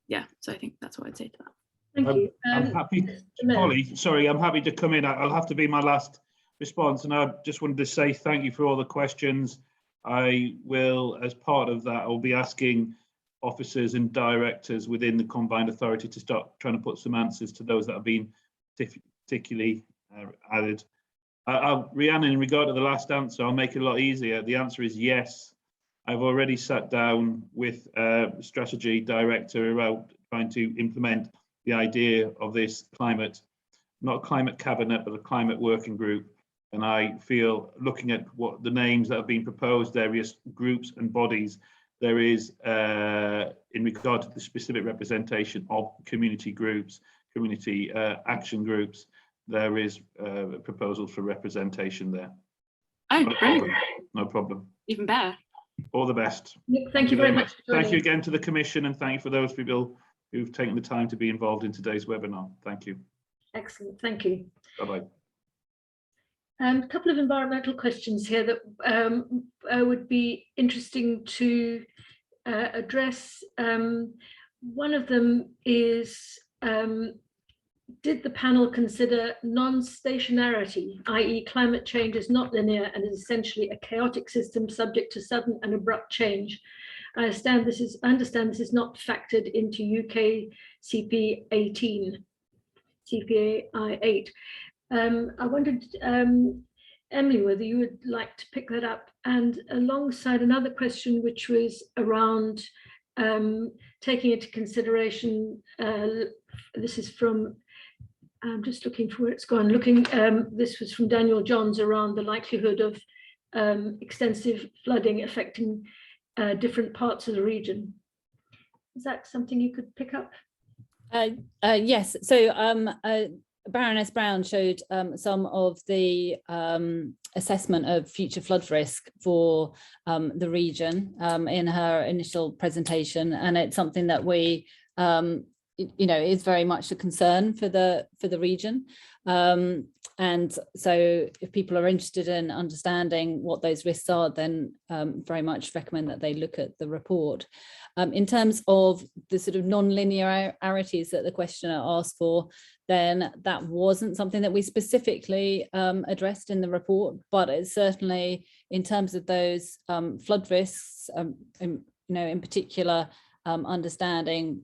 Yeah, so I think that's what I'd say to that. Thank you. I'm happy, Polly, sorry, I'm happy to come in. I'll have to be my last response, and I just wanted to say thank you for all the questions. I will, as part of that, I'll be asking officers and directors within the combined authority to start trying to put some answers to those that have been particularly added. Rhiannon, in regard to the last answer, I'll make it a lot easier. The answer is yes. I've already sat down with a strategy director about trying to implement the idea of this climate, not climate cabinet, but a climate working group. And I feel, looking at what the names that have been proposed, various groups and bodies, there is, in regard to the specific representation of community groups, community action groups, there is a proposal for representation there. Oh, no brilliant. problem. No problem. Even better. All the best. Nick, thank you very much. Thank you again to the Commission, and thank you for those people who've taken the time to be involved in today's webinar. Thank you. Excellent, thank you. Bye-bye. A couple of environmental questions here that would be interesting to address. One of them is, did the panel consider non-stationarity, i.e. climate change is not linear and is essentially a chaotic system subject to sudden and abrupt change? I understand this is not factored into UK CP 18, CPAI 8. I wondered, Emily, whether you would like to pick that up, and alongside another question which was around taking into consideration, this is from, I'm just looking for where it's gone, this was from Daniel Johns, around the likelihood of extensive flooding affecting different parts of the region. Is that something you could pick up? Yes, so Baroness Brown showed some of the assessment of future flood risk for the region in her initial presentation, and it's something that we is very much a concern for the region. And so if people are interested in understanding what those risks are, then very much recommend that they look at the report. In terms of the sort of non-linearities that the questioner asked for, then that wasn't something that we specifically addressed in the report, but it's certainly in terms of those flood risks, in particular, understanding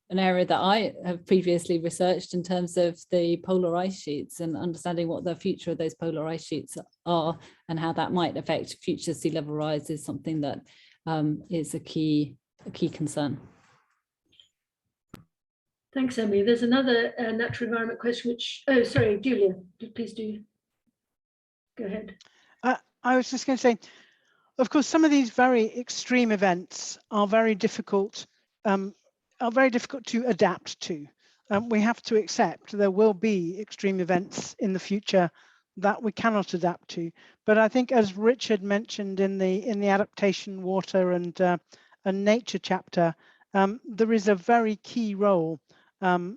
an area that I have previously researched in terms of the polar ice sheets, and understanding what the future of those polar ice sheets are and how that might affect future sea level rise is something that is a key concern. Thanks, Emily. There's another natural environment question which, oh, sorry, Julia, please do go ahead. I was just going to say, of course, some of these very extreme events are very difficult to adapt to. We have to accept there will be extreme events in the future that we cannot adapt to. But I think, as Richard mentioned in the adaptation, water and nature chapter, there is a very key role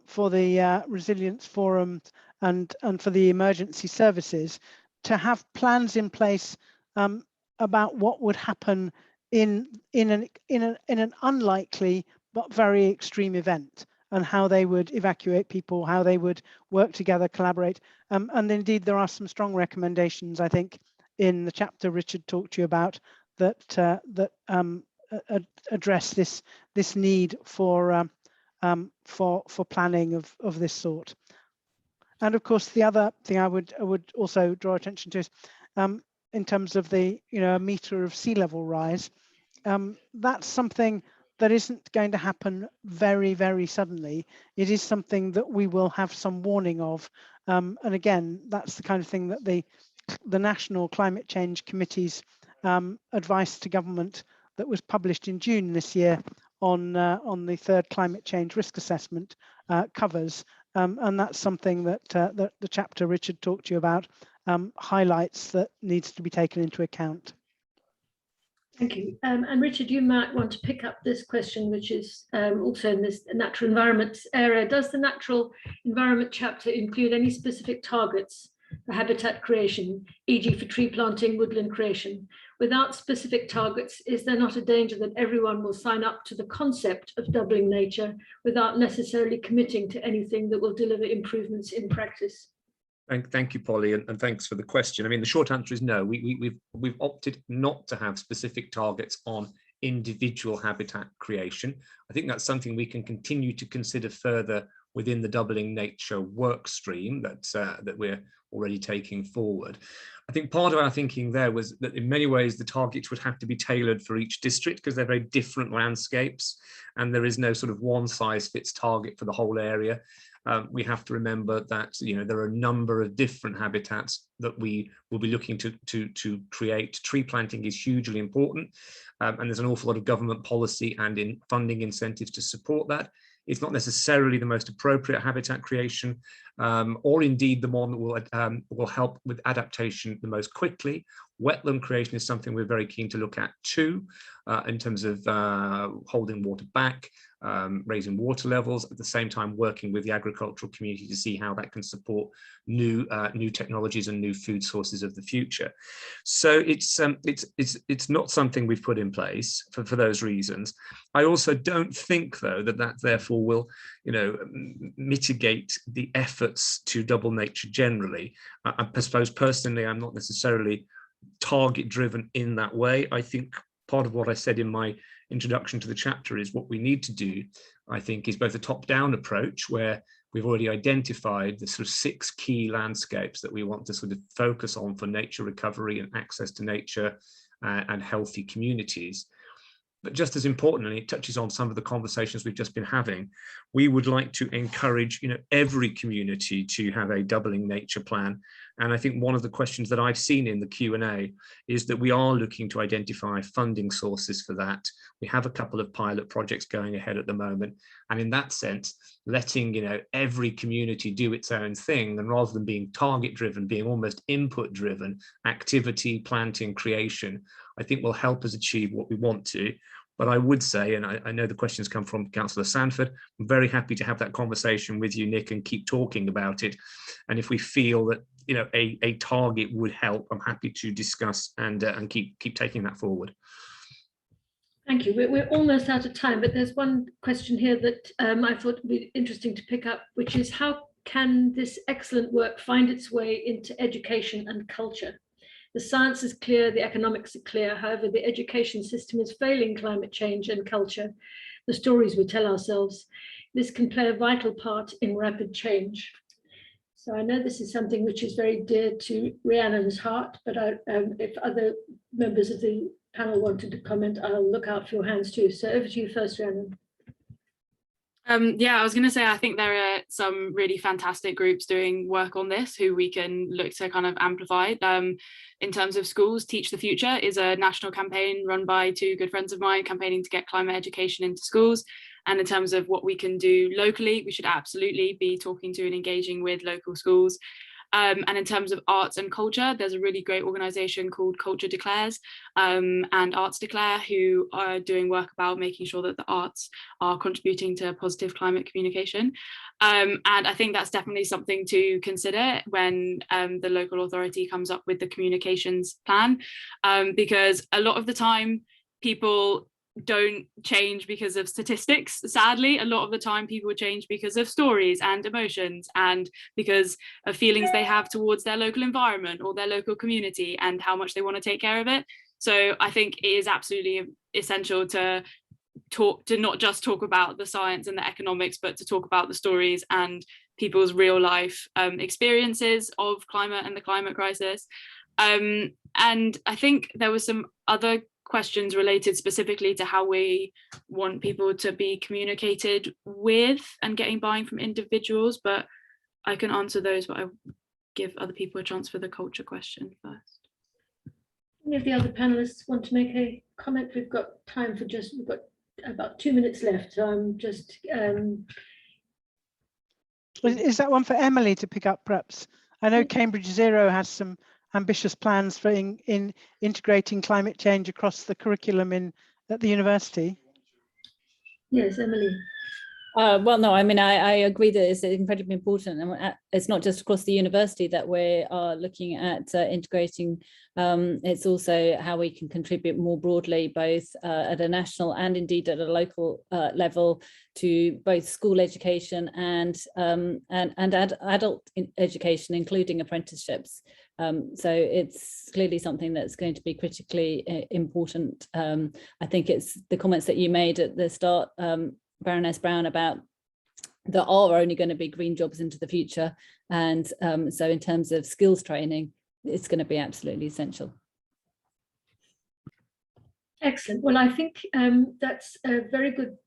for the Resilience Forum and for the emergency services to have plans in place about what would happen in an unlikely but very extreme event, and how they would evacuate people, how they would work together, collaborate. And indeed, there are some strong recommendations, I think, in the chapter Richard talked to you about that address this need for planning of this sort. And of course, the other thing I would also draw attention to is in terms of the a metre of sea level rise. That's something that isn't going to happen very, very suddenly. It is something that we will have some warning of. And again, that's the kind of thing that the National Climate Change Committee's advice to government that was published in June this year on the third climate change risk assessment covers. And that's something that the chapter Richard talked to you about highlights that needs to be taken into account. Thank you. And Richard, you might want to pick up this question, which is also in this natural environment area. Does the natural environment chapter include any specific targets for habitat creation, e.g. for tree planting, woodland creation? Without specific targets, is there not a danger that everyone will sign up to the concept of doubling nature without necessarily committing to anything that will deliver improvements in practice? Thank you, Polly, and thanks for the question. I mean, the short answer is no. We've opted not to have specific targets on individual habitat creation. I think that's something we can continue to consider further within the doubling nature work stream that we're already taking forward. I think part of our thinking there was that in many ways the targets would have to be tailored for each district because they're very different landscapes and there is no sort of one size fits target for the whole area. We have to remember that there are a number of different habitats that we will be looking to create. Tree planting is hugely important, and there's an awful lot of government policy and in funding incentives to support that. It's not necessarily the most appropriate habitat creation, or indeed the one that will help with adaptation the most quickly. Wetland creation is something we're very keen to look at too, in terms of holding water back, raising water levels, at the same time working with the agricultural community to see how that can support new technologies and new food sources of the future. So it's not something we've put in place for those reasons. I also don't think, though, that therefore will mitigate the efforts to double nature generally. I suppose personally I'm not necessarily target driven in that way. I think part of what I said in my introduction to the chapter is what we need to do, I think, is both a top-down approach where we've already identified the sort of 6 key landscapes that we want to sort of focus on for nature recovery and access to nature and healthy communities. But just as importantly, it touches on some of the conversations we've just been having. We would like to encourage, every community to have a doubling nature plan. And I think one of the questions that I've seen in the Q&A is that we are looking to identify funding sources for that. We have a couple of pilot projects going ahead at the moment. And in that sense, letting, every community do its own thing, and rather than being target driven, being almost input driven, activity, planting, creation, I think will help us achieve what we want to. But I would say, and I know the questions come from Councillor Sanford, I'm very happy to have that conversation with you, Nick, and keep talking about it. And if we feel that a target would help, I'm happy to discuss and keep taking that forward. Thank you. We're almost out of time, but there's one question here that I thought would be interesting to pick up, which is how can this excellent work find its way into education and culture? The science is clear, the economics are clear. However, the education system is failing climate change and culture. The stories we tell ourselves, this can play a vital part in rapid change. So I know this is something which is very dear to Rhiannon's heart, but if other members of the panel wanted to comment, I'll look out for your hands too. So over to you first, Rhiannon. Yeah, I was going to say, I think there are some really fantastic groups doing work on this who we can look to kind of amplify. In terms of schools, Teach the Future is a national campaign run by 2 good friends of mine campaigning to get climate education into schools. And in terms of what we can do locally, we should absolutely be talking to and engaging with local schools. And in terms of arts and culture, there's a really great organisation called Culture Declares and Arts Declare, who are doing work about making sure that the arts are contributing to positive climate communication. And I think that's definitely something to consider when the local authority comes up with the communications plan, because a lot of the time people don't change because of statistics. Sadly, a lot of the time people change because of stories and emotions and because of feelings they have towards their local environment or their local community and how much they want to take care of it. So I think it is absolutely essential to not just talk about the science and the economics, but to talk about the stories and people's real life experiences of climate and the climate crisis. And I think there were some other questions related specifically to how we want people to be communicated with and getting buy-in from individuals, but I can answer those, but I give other people a chance for the culture question first. Any of the other panelists want to make a comment? We've got time for we've got about 2 minutes left, so I'm just Is that one for Emily to pick up, perhaps? I know Cambridge Zero has some ambitious plans for in integrating climate change across the curriculum at the university. Yes, Emily. Well, no, I mean, I agree that it's incredibly important, and it's not just across the university that we are looking at integrating. It's also how we can contribute more broadly, both at a national and indeed at a local level, to both school education and adult education, including apprenticeships. So it's clearly something that's going to be critically important. I think it's the comments that you made at the start, Baroness Brown, about there are only going to be green jobs into the future, and so in terms of skills training, it's going to be absolutely essential. Excellent. Well, I think that's a very good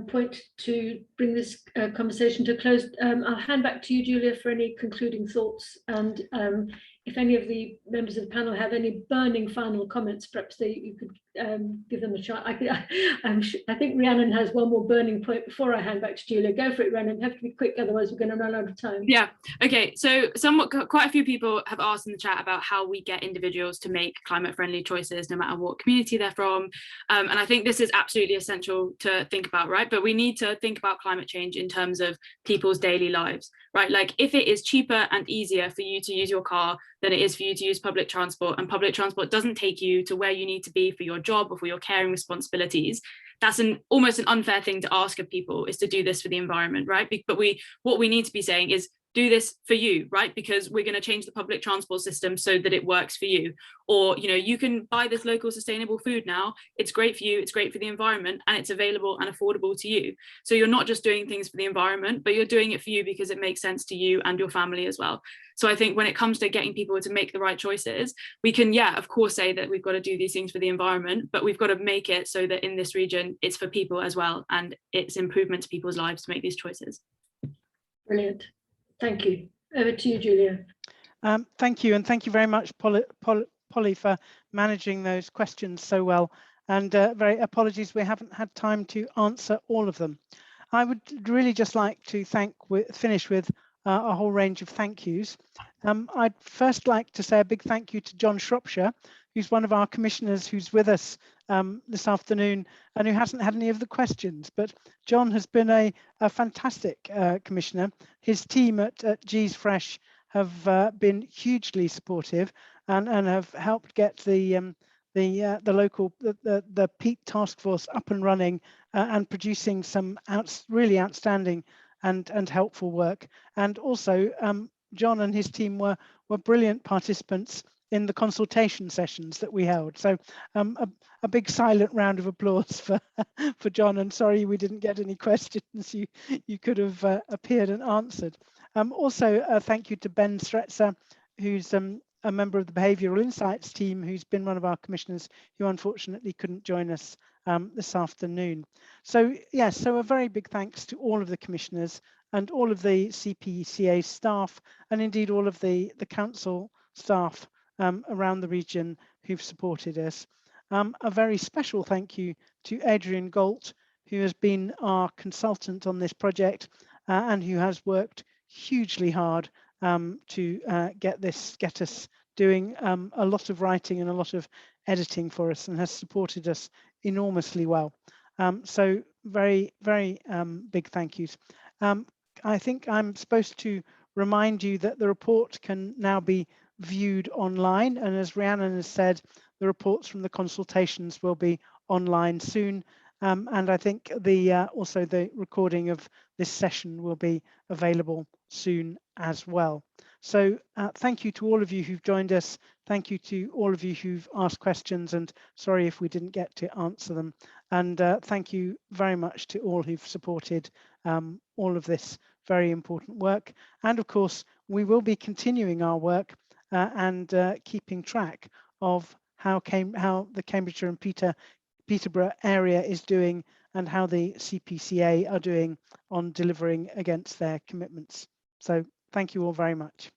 point to bring this conversation to a close. I'll hand back to you, Julia, for any concluding thoughts, and if any of the members of the panel have any burning final comments, perhaps you could give them a chance. I think Rhiannon has one more burning point before I hand back to Julia. Go for it, Rhiannon. You have to be quick, otherwise we're going to run out of time. Yeah, okay, so quite a few people have asked in the chat about how we get individuals to make climate friendly choices no matter what community they're from, and I think this is absolutely essential to think about, right? But we need to think about climate change in terms of people's daily lives, right? Like, if it is cheaper and easier for you to use your car than it is for you to use public transport, and public transport doesn't take you to where you need to be for your job or for your caring responsibilities, that's almost an unfair thing to ask of people, is to do this for the environment, right? But what we need to be saying is, do this for you, right? Because we're going to change the public transport system so that it works for you. Or, you know, you can buy this local sustainable food now. It's great for you, it's great for the environment, and it's available and affordable to you. So you're not just doing things for the environment, but you're doing it for you because it makes sense to you and your family as well. So I think when it comes to getting people to make the right choices, we can, yeah, of course, say that we've got to do these things for the environment, but we've got to make it so that in this region, it's for people as well, and it's improvement to people's lives to make these choices. Brilliant. Thank you. Over to you, Julia. Thank you, and thank you very much, Polly, for managing those questions so well. And very apologies, we haven't had time to answer all of them. I would really just like to finish with a whole range of thank yous. I'd first like to say a big thank you to John Shropshire, who's one of our commissioners who's with us this afternoon and who hasn't had any of the questions. But John has been a fantastic commissioner. His team at G's Fresh have been hugely supportive and have helped get the local peat task force up and running and producing some really outstanding and helpful work. And also John and his team were brilliant participants in the consultation sessions that we held. So a big silent round of applause for John, and sorry we didn't get any questions you could have appeared and answered. Also thank you to Ben Stretzer, who's a member of the Behavioural Insights team, who's been one of our commissioners who unfortunately couldn't join us this afternoon. So yes, so a very big thanks to all of the commissioners and all of the CPCA staff, and indeed all of the council staff around the region who've supported us. A very special thank you to Adrian Galt, who has been our consultant on this project and who has worked hugely hard to get us doing a lot of writing and a lot of editing for us, and has supported us enormously well. So very, very big thank yous. I think I'm supposed to remind you that the report can now be viewed online, and as Rhiannon has said, the reports from the consultations will be online soon, and I think also the recording of this session will be available soon as well. So thank you to all of you who've joined us. Thank you to all of you who've asked questions, and sorry if we didn't get to answer them. And thank you very much to all who've supported all of this very important work. And of course, we will be continuing our work and keeping track of how the Cambridgeshire and Peterborough area is doing and how the CPCA are doing on delivering against their commitments. So thank you all very much.